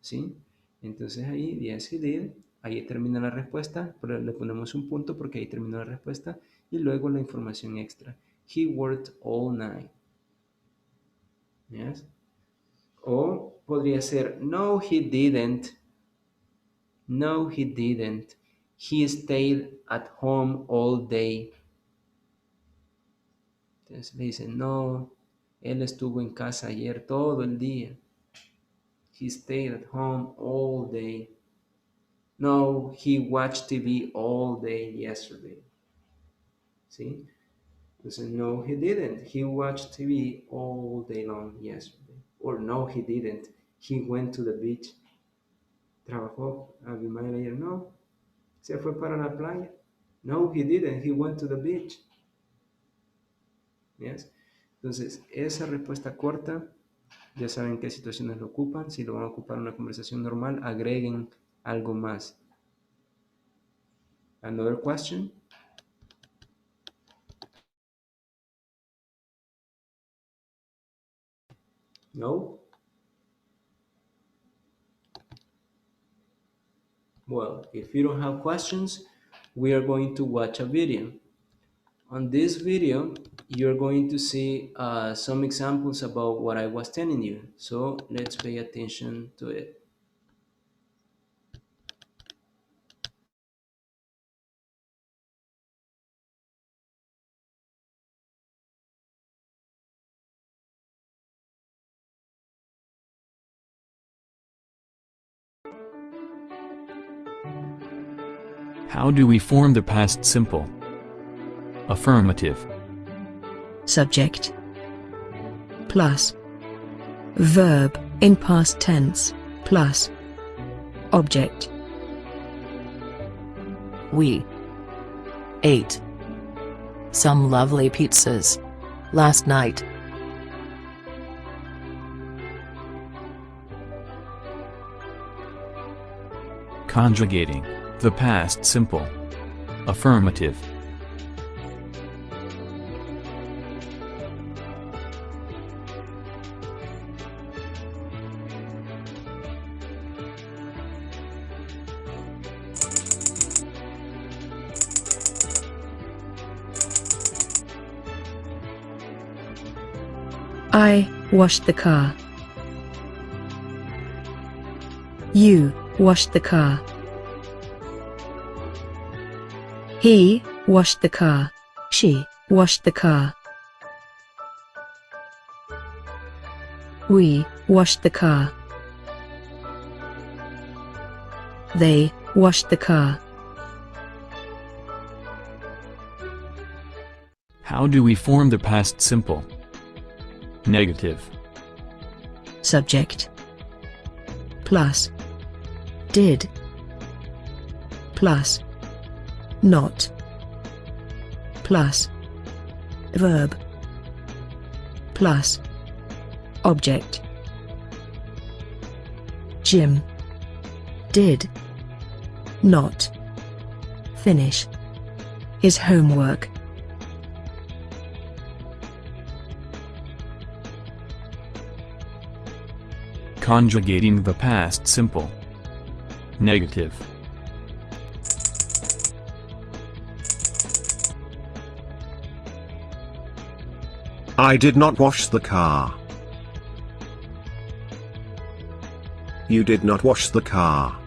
¿Sí? Entonces ahí, yes, he did, ahí termina la respuesta, pero le ponemos un punto porque ahí terminó la respuesta, y luego la información extra. He worked all night. Yes? O podría ser, no, he didn't. No, he didn't. He stayed at home all day. Entonces le dicen, no, él estuvo en casa ayer todo el día. He stayed at home all day. No, he watched TV all day yesterday. ¿Sí? Entonces, no, he didn't. He watched TV all day long yesterday. Or no, he didn't. He went to the beach. ¿Trabajó Abimael ayer? No. ¿Se fue para la playa? No, he didn't. He went to the beach. Yes. Entonces, esa respuesta corta, ya saben qué situaciones lo ocupan. Si lo van a ocupar en una conversación normal, agreguen algo más. Another question? No? Well, if you don't have questions, we are going to watch a video. On this video, you're going to see some examples about what I was telling you. So let's pay attention to it. How do we form the past simple? Affirmative. Subject plus verb in past tense plus object. We ate some lovely pizzas last night. Conjugating the past simple. Affirmative. I washed the car. You washed the car. He washed the car. She washed the car. We washed the car. They washed the car. How do we form the past simple? Negative. Subject plus did plus not plus verb plus object. Jim did not finish his homework. Conjugating the past simple. Negative. I did not wash the car. You did not wash the car.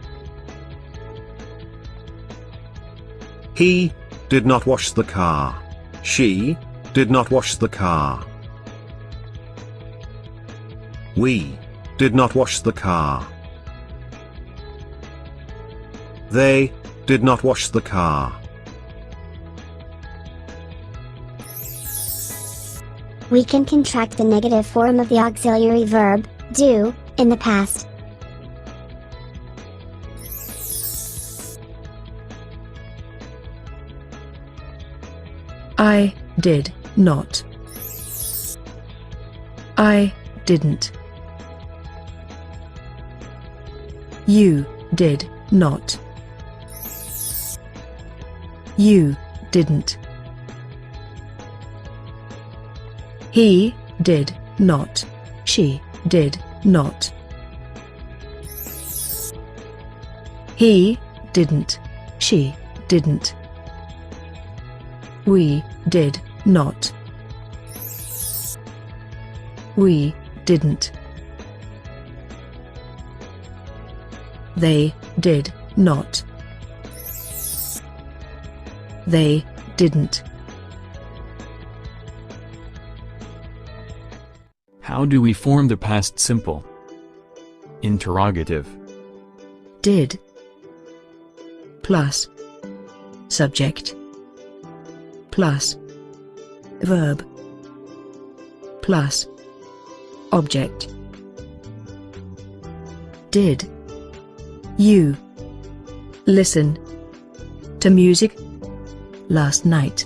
He did not wash the car. She did not wash the car. We did not wash the car. They did not wash the car. We can contract the negative form of the auxiliary verb, do, in the past. I did not. I didn't. You did not. You didn't. He did not. She did not. He didn't. She didn't. We did not. We didn't. They did not. They didn't. How do we form the past simple? Interrogative. Did plus subject plus verb plus object. Did you listen to music last night?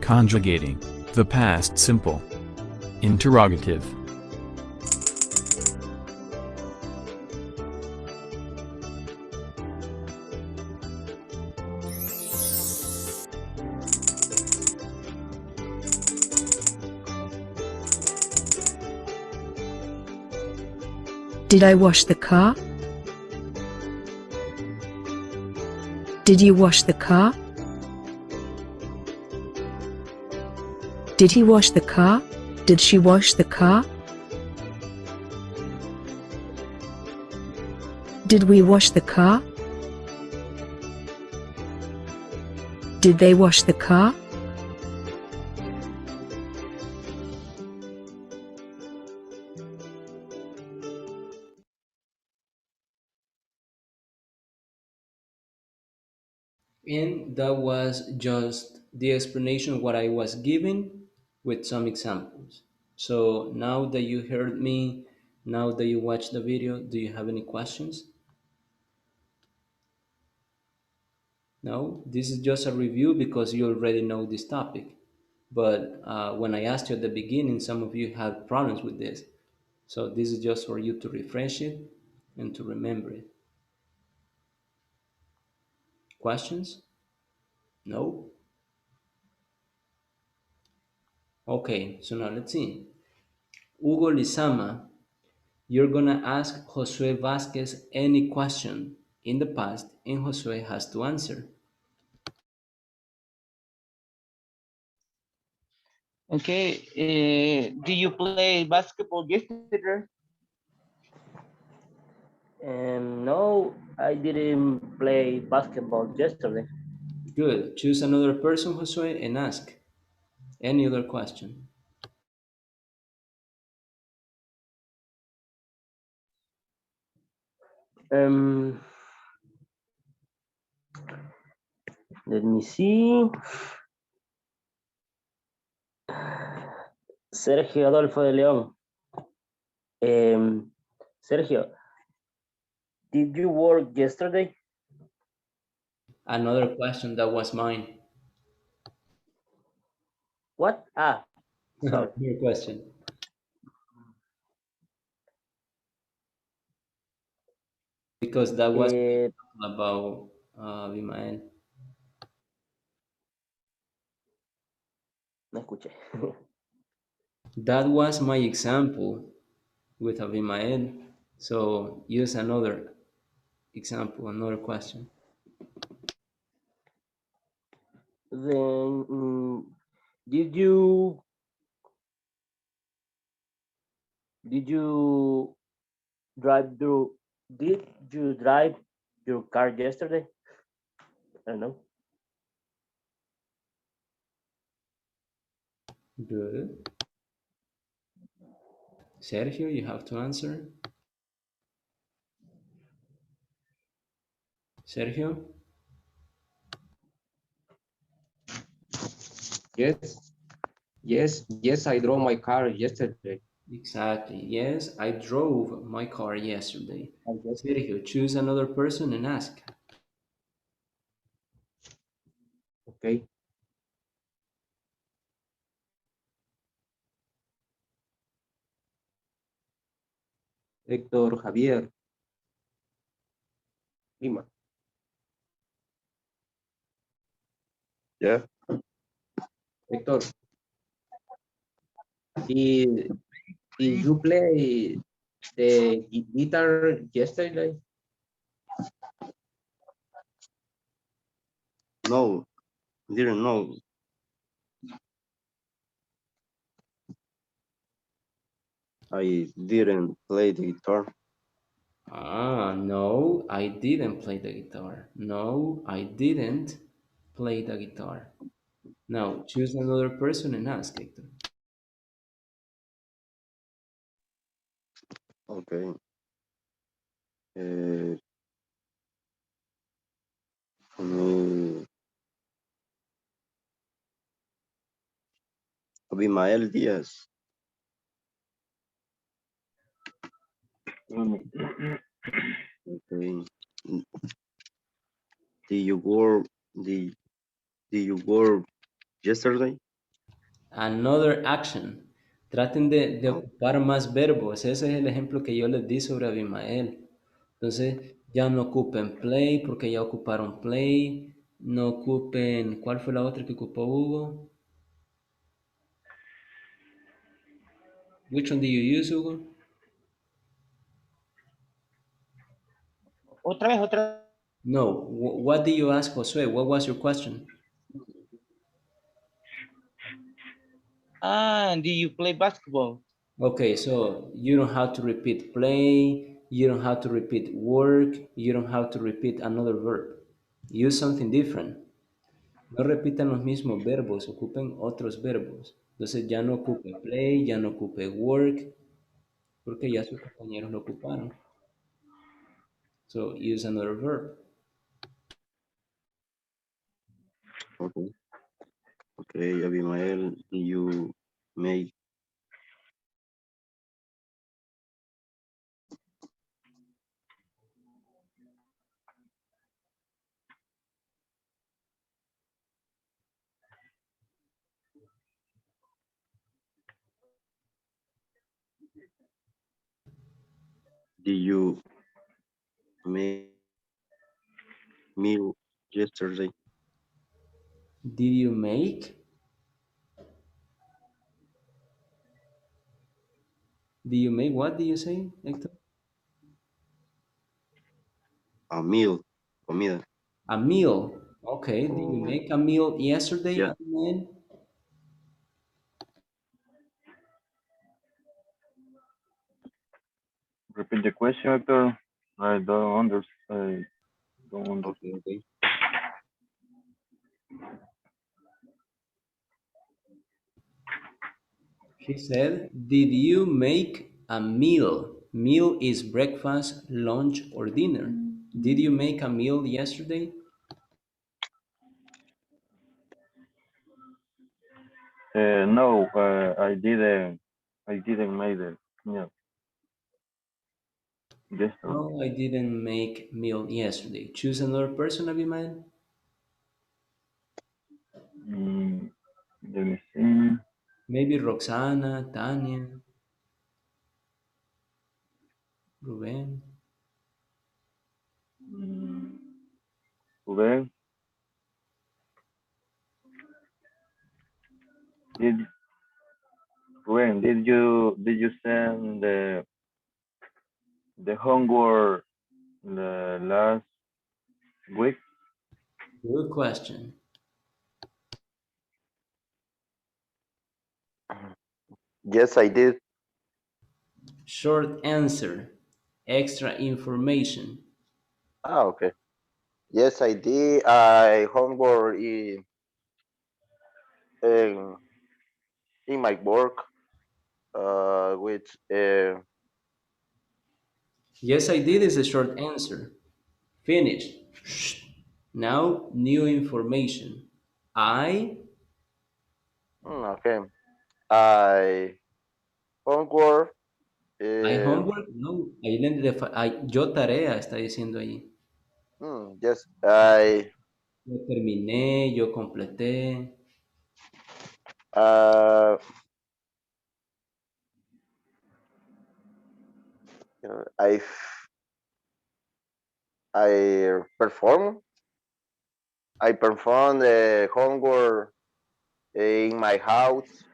Conjugating the past simple. Interrogative. Did I wash the car? Did you wash the car? Did he wash the car? Did she wash the car? Did we wash the car? Did they wash the car? And that was just the explanation of what I was giving with some examples. So now that you heard me, now that you watched the video, do you have any questions? No? This is just a review because you already know this topic. but when I asked you at the beginning, some of you had problems with this. So this is just for you to refresh it and to remember it. Questions? No? Okay, so now let's see. Hugo Lizama, you're gonna ask Josue Vasquez any question in the past, and Josue has to answer. Okay. Did you play basketball yesterday? No, I didn't play basketball yesterday. Good. Choose another person, Josue, and ask any other question. Let me see. Sergio Adolfo de León. Sergio, did you work yesterday? Another question that was mine. What? Sorry. Your question. Because that was about Abimael. No escuché. That was my example with Abimael. So use another example, another question. Then did you drive your car yesterday? I don't know. Good. Sergio, you have to answer. Sergio? Yes, I drove my car yesterday. Exactly. Yes, I drove my car yesterday. Sergio, choose another person and ask. Okay. Héctor Javier Lima. Yeah. Héctor, did you play the guitar yesterday? No, didn't know. I didn't play the guitar. No, I didn't play the guitar. No, I didn't play the guitar. Now, choose another person and ask, Hector. Okay. Abimael Díaz. Okay. Did you work yesterday? Another action. Traten de ocupar más verbos. Ese es el ejemplo que yo les di sobre Abimael. Entonces, ya no ocupen play porque ya ocuparon play. No ocupen, ¿cuál fue la otra que ocupó Hugo? Which one do you use, Hugo? Otra vez. No. What did you ask, Josue? What was your question? Do you play basketball? Okay, so you don't have to repeat play, you don't have to repeat work, you don't have to repeat another verb. Use something different. No repitan los mismos verbos, ocupen otros verbos. Entonces ya no ocupe play, ya no ocupe work, porque ya sus compañeros lo ocuparon. So use another verb. Okay. Okay, Abimael, you make Did you make meal yesterday? Did you make? Do you make what do you say, Hector? A meal, comida. A meal. Okay. Did you Oh, make a meal yesterday, yeah. Abimael? Repeat the question, Hector. I don't understand. Okay. She said, did you make a meal? Meal is breakfast, lunch, or dinner. Did you make a meal yesterday? No, I didn't. I didn't make it. No. Yesterday. No, I didn't make meal yesterday. Choose another person, Abimael. Let me see. Maybe Roxana, Tania, Ruben. Ruben. Did you send the homework the last week? Good question. Yes, I did. Short answer. Extra information. Okay. Yes, I did. I homework in my work, which Yes, I did is a short answer. Finished. Now, new information. okay. I homework. I homework, no. Yo tarea, está diciendo ahí. Yes, I. Yo terminé, yo completé. I perform. I perform the homework in my house,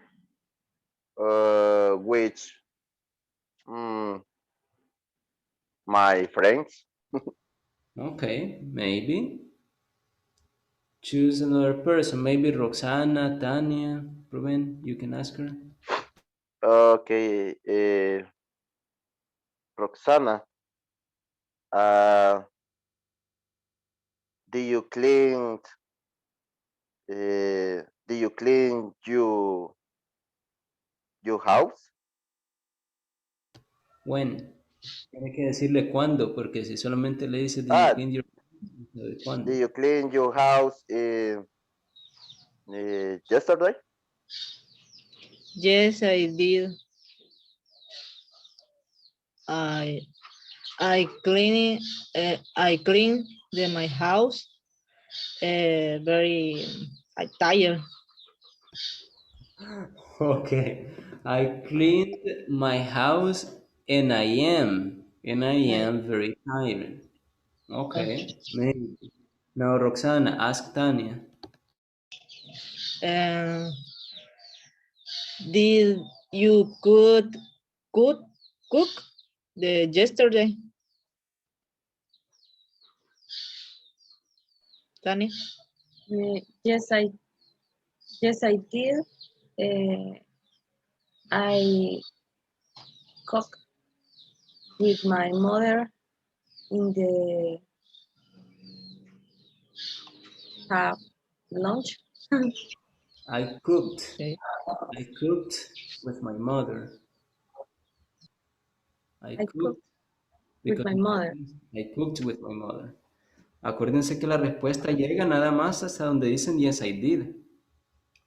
which my friends. Okay, maybe. Choose another person. Maybe Roxana, Tania, Ruben, you can ask her. Okay, Roxana. Do you clean? Do you clean your house? When? Tiene que decirle cuándo, porque si solamente le dice did you clean your ¿cuándo? Do you clean your house yesterday? Yes, I did. I clean my house. Very tired. Okay. I cleaned my house and I am very tired. Okay, maybe. Now Roxana, ask Tania. Did you cook the yesterday? Tania? Yes, I did. I cooked with my mother in the lunch. I cooked. I cooked with my mother. I cooked with my mother. I cooked with my mother. Acuérdense que la respuesta llega nada más hasta donde dicen yes I did.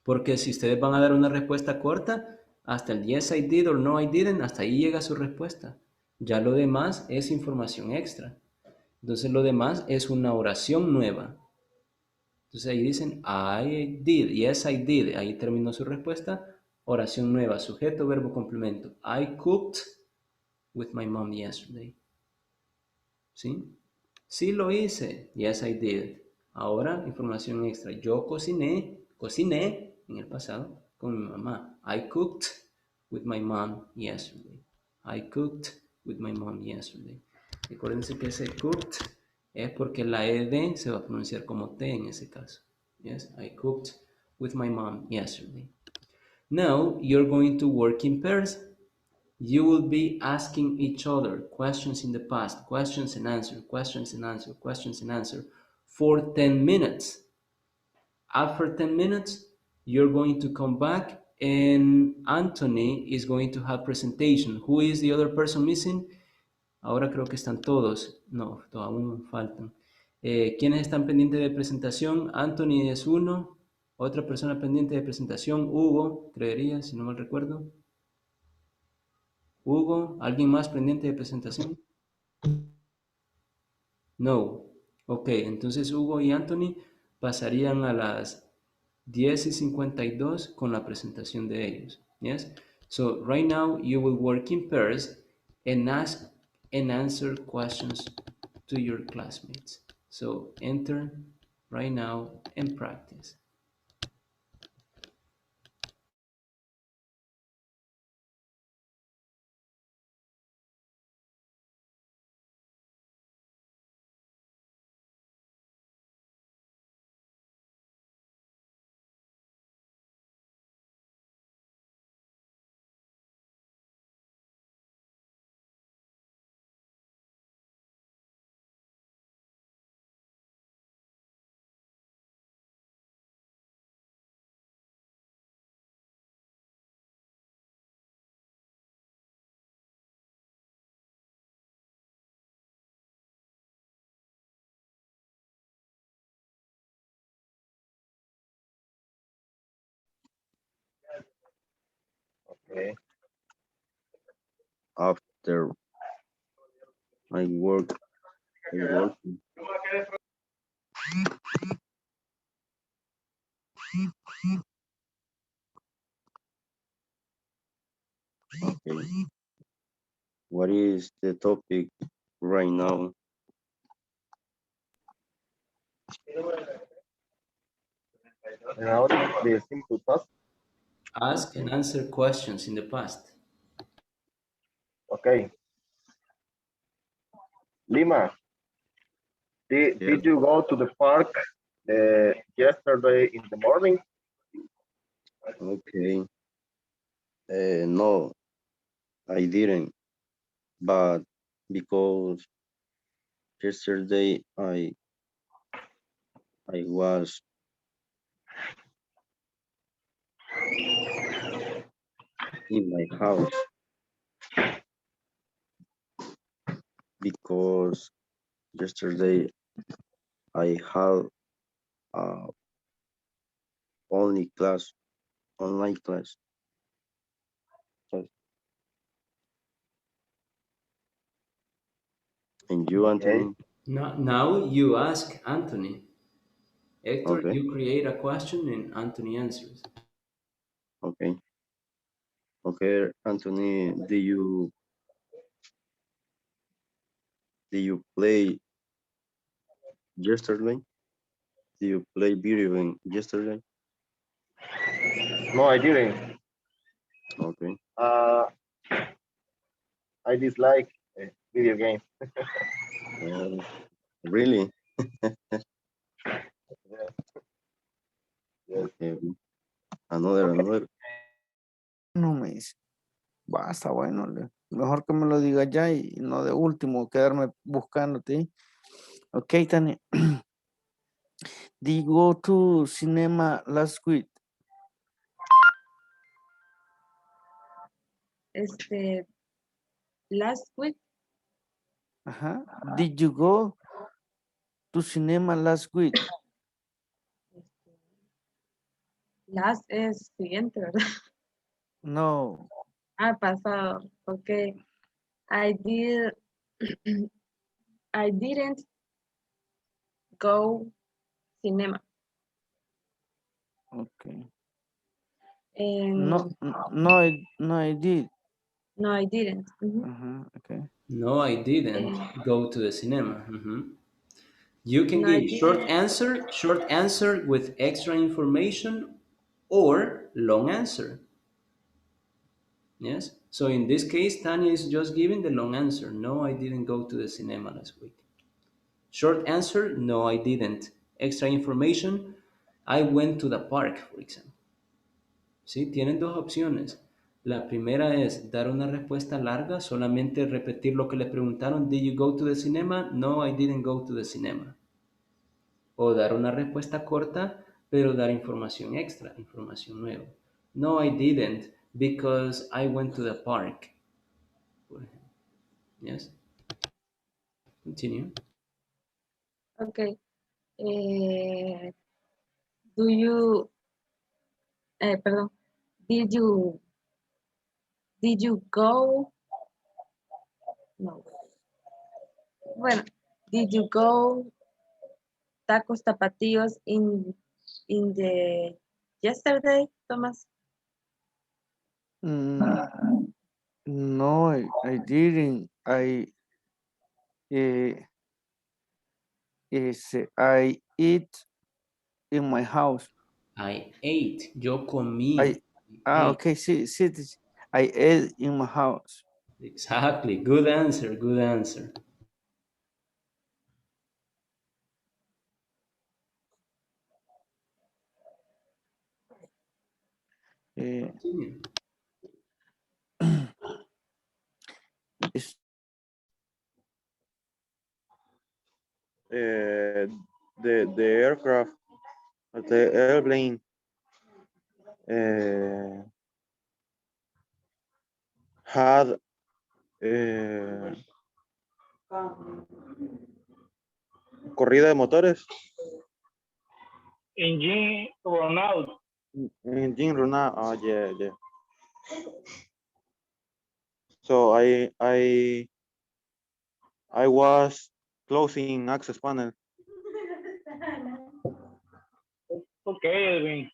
Porque si ustedes van a dar una respuesta corta, hasta el yes I did or no I didn't, hasta ahí llega su respuesta. Ya lo demás es información extra. Entonces lo demás es una oración nueva. Entonces ahí dicen I did, yes I did. Ahí terminó su respuesta. Oración nueva, sujeto, verbo, complemento. I cooked with my mom yesterday. ¿Sí? Sí lo hice. Yes, I did. Ahora, información extra. Yo cociné en el pasado con mi mamá. I cooked with my mom yesterday. I cooked with my mom yesterday. Recuérdense que ese cooked es porque la ED se va a pronunciar como T en ese caso. Yes, I cooked with my mom yesterday. Now you're going to work in pairs. You will be asking each other questions in the past, questions and answer, questions and answer, questions and answer for 10 minutes. After 10 minutes, you're going to come back and Anthony is going to have presentation. Who is the other person missing? Ahora creo que están todos. No, aún faltan. ¿Quiénes están pendientes de presentación? Anthony es uno. Otra persona pendiente de presentación, Hugo, creería, si no mal recuerdo. Hugo, ¿alguien más pendiente de presentación? No. Ok, entonces Hugo y Anthony pasarían a las 10:52 con la presentación de ellos. Yes? So right now you will work in pairs and ask and answer questions to your classmates. So enter right now and practice. Okay. After I work, Okay. What is the topic right now? Now the simple task. Ask and answer questions in the past. Okay. Lima, did you go to the park yesterday in the morning? Okay. No, I didn't. But because yesterday I was in my house because yesterday I had only class, online class. So, and you, Anthony? Now you ask Anthony. Hector, Okay. you create a question and Anthony answers. Okay. Okay, Anthony, did you play yesterday? Did you play video game yesterday? No, I didn't. Okay. I dislike video games. Really? Yeah. Okay. Another. No me dice. Basta, bueno, mejor que me lo diga ya y no de último quedarme buscándote. Okay, Tania. Did you go to cinema last week? Last week. Ajá. Did you go to cinema last week? Last es siguiente, ¿verdad? No. Pasado. Okay. I didn't go cinema. Okay. And No, I did. No, I didn't. Okay. No, I didn't go to the cinema. You can No, I give short didn't. answer with extra information, or long answer. Yes. So in this case, Tanya is just giving the long answer. No, I didn't go to the cinema last week. Short answer, no, I didn't. Extra information, I went to the park, for example. ¿Sí? Tienen dos opciones. La primera es dar una respuesta larga, solamente repetir lo que le preguntaron. Did you go to the cinema? No, I didn't go to the cinema. O dar una respuesta corta, pero dar información extra, información nueva. No, I didn't, because I went to the park. Por ejemplo. Yes. Continue. Okay. Do you, perdón, did you go? No. Bueno, did you go tacos tapatíos in the yesterday, Thomas? No, I didn't. I eat in my house. I ate. Yo comí. Okay, sí, I ate in my house. Exactly. Good answer. Good answer. Continue. The aircraft, the airplane, had corrida de motores. Engine run out. Engine run out. Oh, yeah. So I was closing access panel. Okay, Edwin.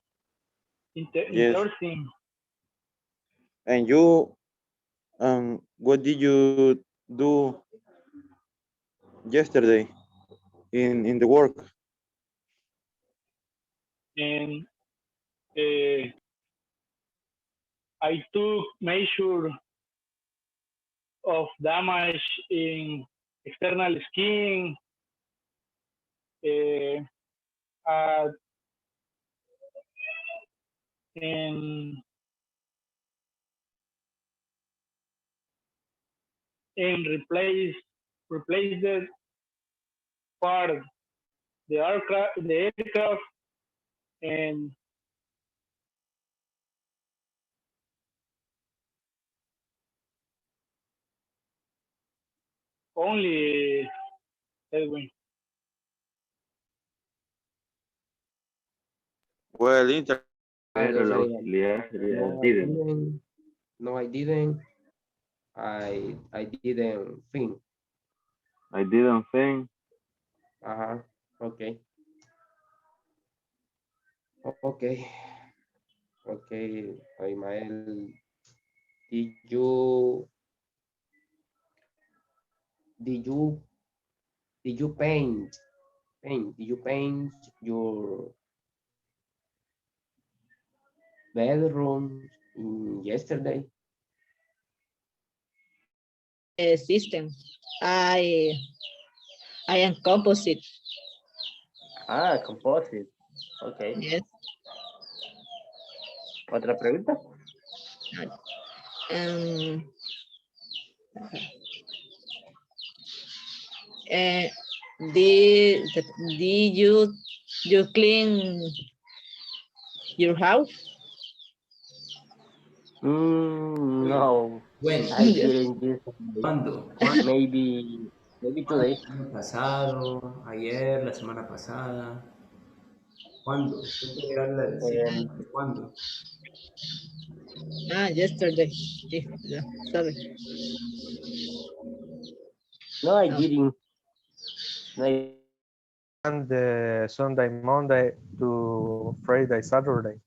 Yes. Interesting. And you, what did you do yesterday in the work? And I took measure of damage in external skin, and replace the part of the aircraft, and only, Edwin. Well, Pero la No, didn't. No, I didn't. I didn't think. I didn't think. Okay. Okay. Okay, Aymael. Did you paint? Did you paint your bedroom yesterday? System. I am composite. Composite. Okay. Yes. ¿Otra pregunta? Did you clean your house? No. When? I didn't use it. ¿Cuándo? Maybe today. El año pasado, ayer, la semana pasada. ¿Cuándo? ¿Cuándo? Yesterday. Sorry. No, I didn't. And Sunday, Monday to Friday, Saturday.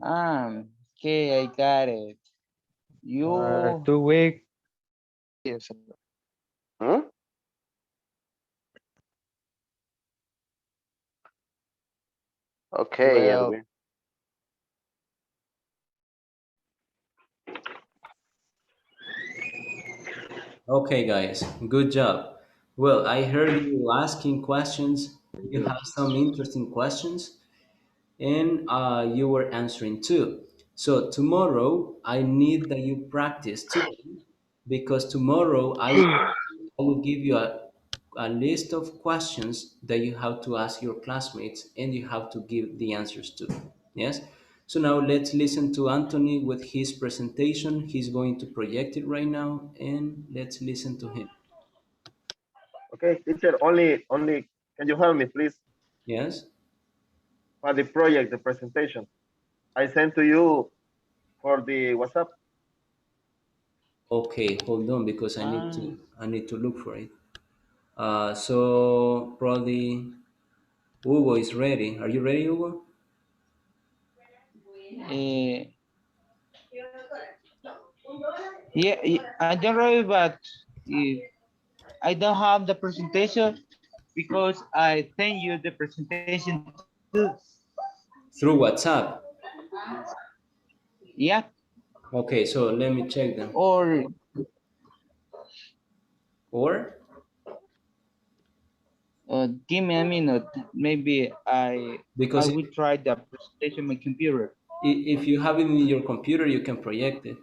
Okay, I got it. You 2 weeks. yes. Hmm? Okay, Well, Edwin. Okay, guys, good job. Well, I heard you asking questions. You have some interesting questions, and you were answering too. So tomorrow, I need that you practice too, because tomorrow I will give you a list of questions that you have to ask your classmates, and you have to give the answers to. Yes. So now let's listen to Anthony with his presentation. He's going to project it right now, and let's listen to him. Okay, teacher, only, can you help me, please? Yes. For the project, the presentation. I sent to you for the WhatsApp. Okay, hold on because I need to look for it. So probably Hugo is ready. Are you ready, Hugo? yeah, I don't know, but I don't have the presentation because I send you the presentation too. Through WhatsApp. Yeah. Okay, so let me check them. Or give me a minute. Maybe I because will try the presentation on my computer. if you have it in your computer, you can project it.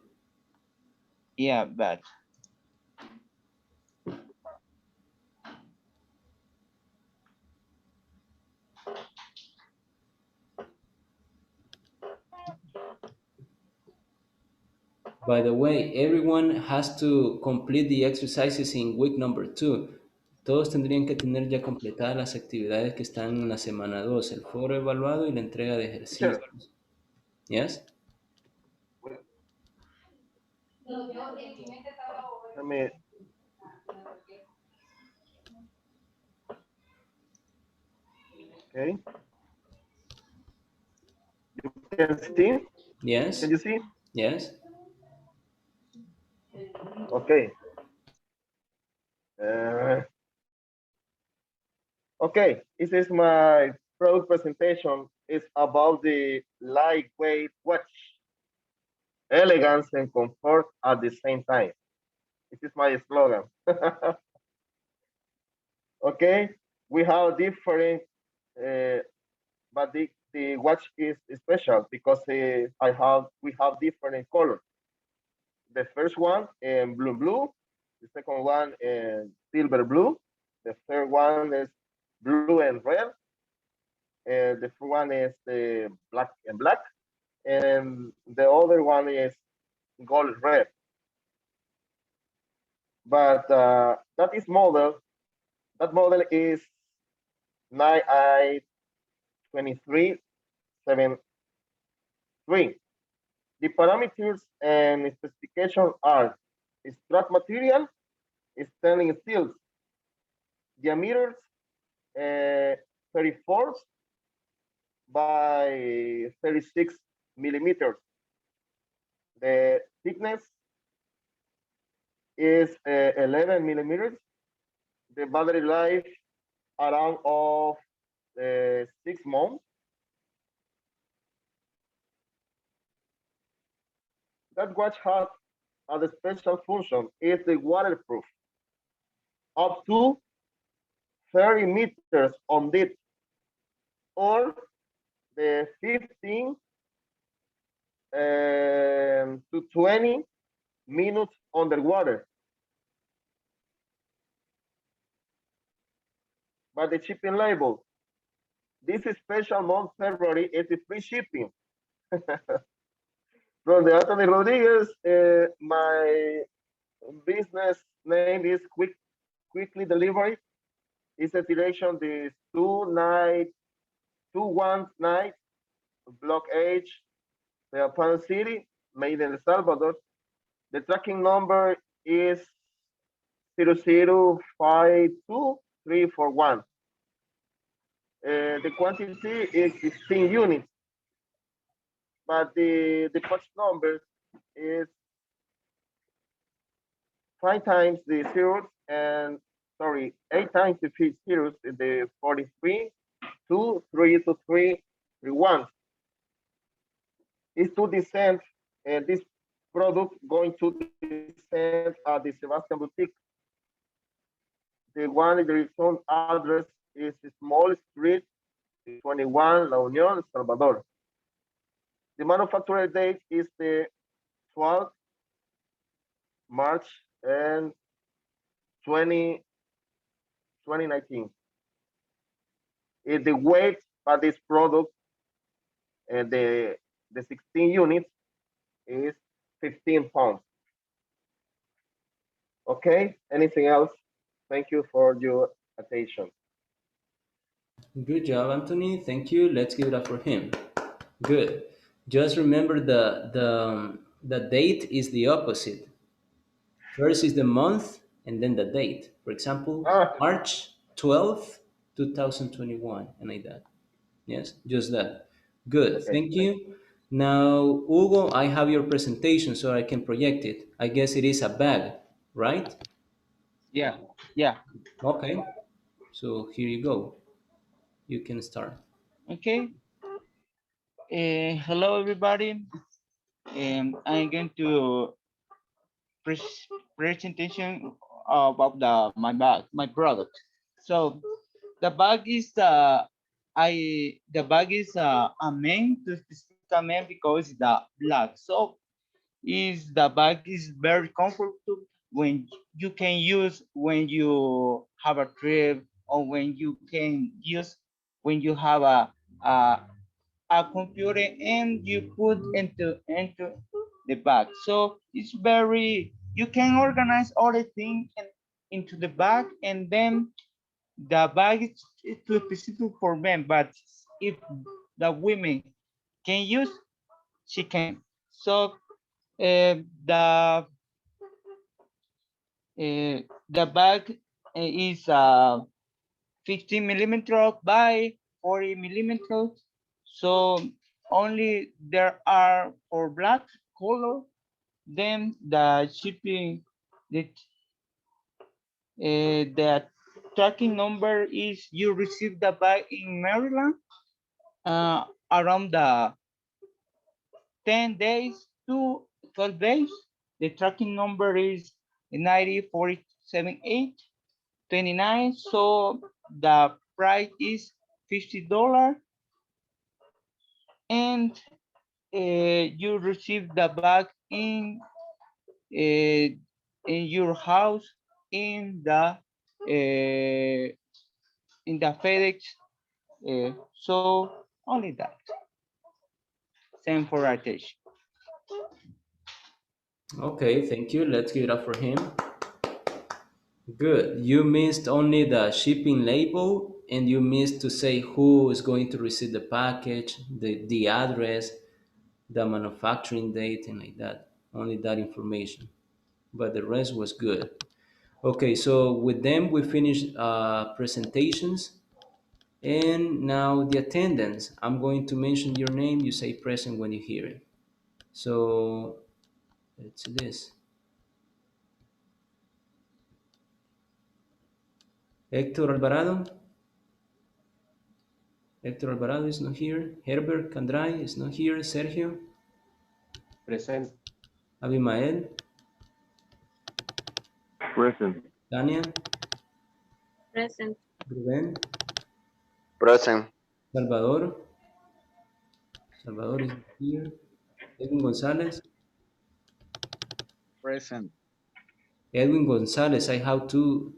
Yeah, but By the way, everyone has to complete the exercises in week number 2. Todos tendrían que tener ya completadas las actividades que están en la semana 2, el foro evaluado y la entrega de ejercicios. Yes? Let me. Okay. You can see? Yes? Can you see? Yes? Okay. Okay, this is my product presentation. It's about the lightweight watch, elegance and comfort at the same time. This is my slogan. Okay, we have different, but the watch is special because we have different colors. The first one in blue, the second one in silver blue, the third one is blue and red, and the fourth one is the black and black, and the other one is gold red. But that model is 9i2373. The parameters and specifications are strap material, stainless steel, diameters 34 by 36 millimeters. The thickness is 11 millimeters. The battery life around of 6 months. That watch has a special function, is the waterproof, up to 30 meters on depth, or the 15 to 20 minutes underwater. But the shipping label, this special month February is the free shipping. From the Anthony Rodriguez, my business name is Quickly Delivery. It's a direction this 219 Block H, Pan City, made in El Salvador. The tracking number is 0052341. The quantity is 16 units, but the box number is 5 times the zeros and, sorry, 8 times the zeros is the 43, 2, 3 to 3, 3, 1. Is to descend, and this product going to descend at the Sebastian Boutique. The one in the return address is Small Street, 21, La Union, El Salvador. The manufacturer date is the 12th March and 2019. The weight of this product and the 16 units is 15 pounds. Okay, anything else? Thank you for your attention. Good job, Anthony. Thank you. Let's give it up for him. Good. Just remember the date is the opposite. First is the month and then the date. For example, March 12th, 2021, and like that. Yes, just that. Good. Okay. Thank you. Now, Hugo, I have your presentation so I can project it. I guess it is a bag, right? Yeah, yeah. Okay. So here you go. You can start. Okay. Hello, everybody. I'm going to presentation about my bag, my product. So the bag is a man, to specific a man, because the black. So the bag is very comfortable when you can use when you have a trip, or when you can use when you have a computer and you put into the bag. So it's very, you can organize all the things into the bag, and then the bag is too specific for men, but if the women can use, she can. So the bag is 15 millimeters by 40 millimeters. So only there are for black color. Then the shipping, the tracking number is, you receive the bag in Maryland around the 10 days to 12 days. The tracking number is 9047829. So the price is $50, and you receive the bag in your house in the FedEx. So only that. Same for attention. Okay, thank you. Let's give it up for him. Good. You missed only the shipping label, and you missed to say who is going to receive the package, the address, the manufacturing date, and like that. Only that information. But the rest was good. Okay, so with them we finished presentations, and now the attendance. I'm going to mention your name. You say present when you hear it. So let's do this. Hector Alvarado. Hector Alvarado is not here. Herbert Candray is not here. Sergio. Present. Abimael. Present. Tania. Present. Rubén. Present. Salvador. Salvador is here. Edwin Gonzalez. Present. Edwin Gonzalez. I have two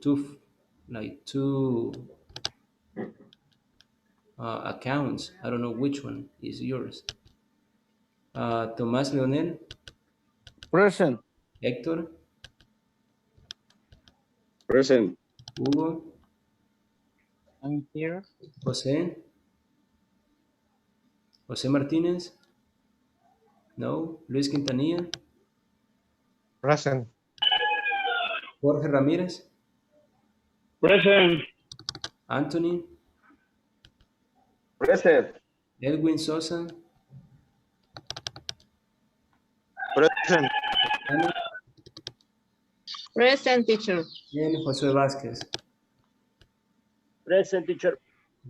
accounts. I don't know which one is yours. Tomás Leonel. Present. Héctor. Present. Hugo. I'm here. José. José Martínez. No. Luis Quintanilla. Present. Jorge Ramírez. Present. Anthony. Present. Edwin Sosa. Present. Ana. Present, teacher. And Josue Vasquez. Present, teacher.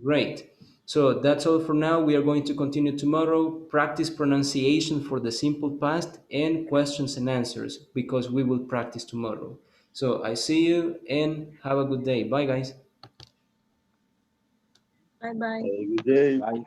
Great. So that's all for now. We are going to continue tomorrow. Practice pronunciation for the simple past and questions and answers because we will practice tomorrow. So I see you and have a good day. Bye, guys. Bye bye. Have a good day. Bye.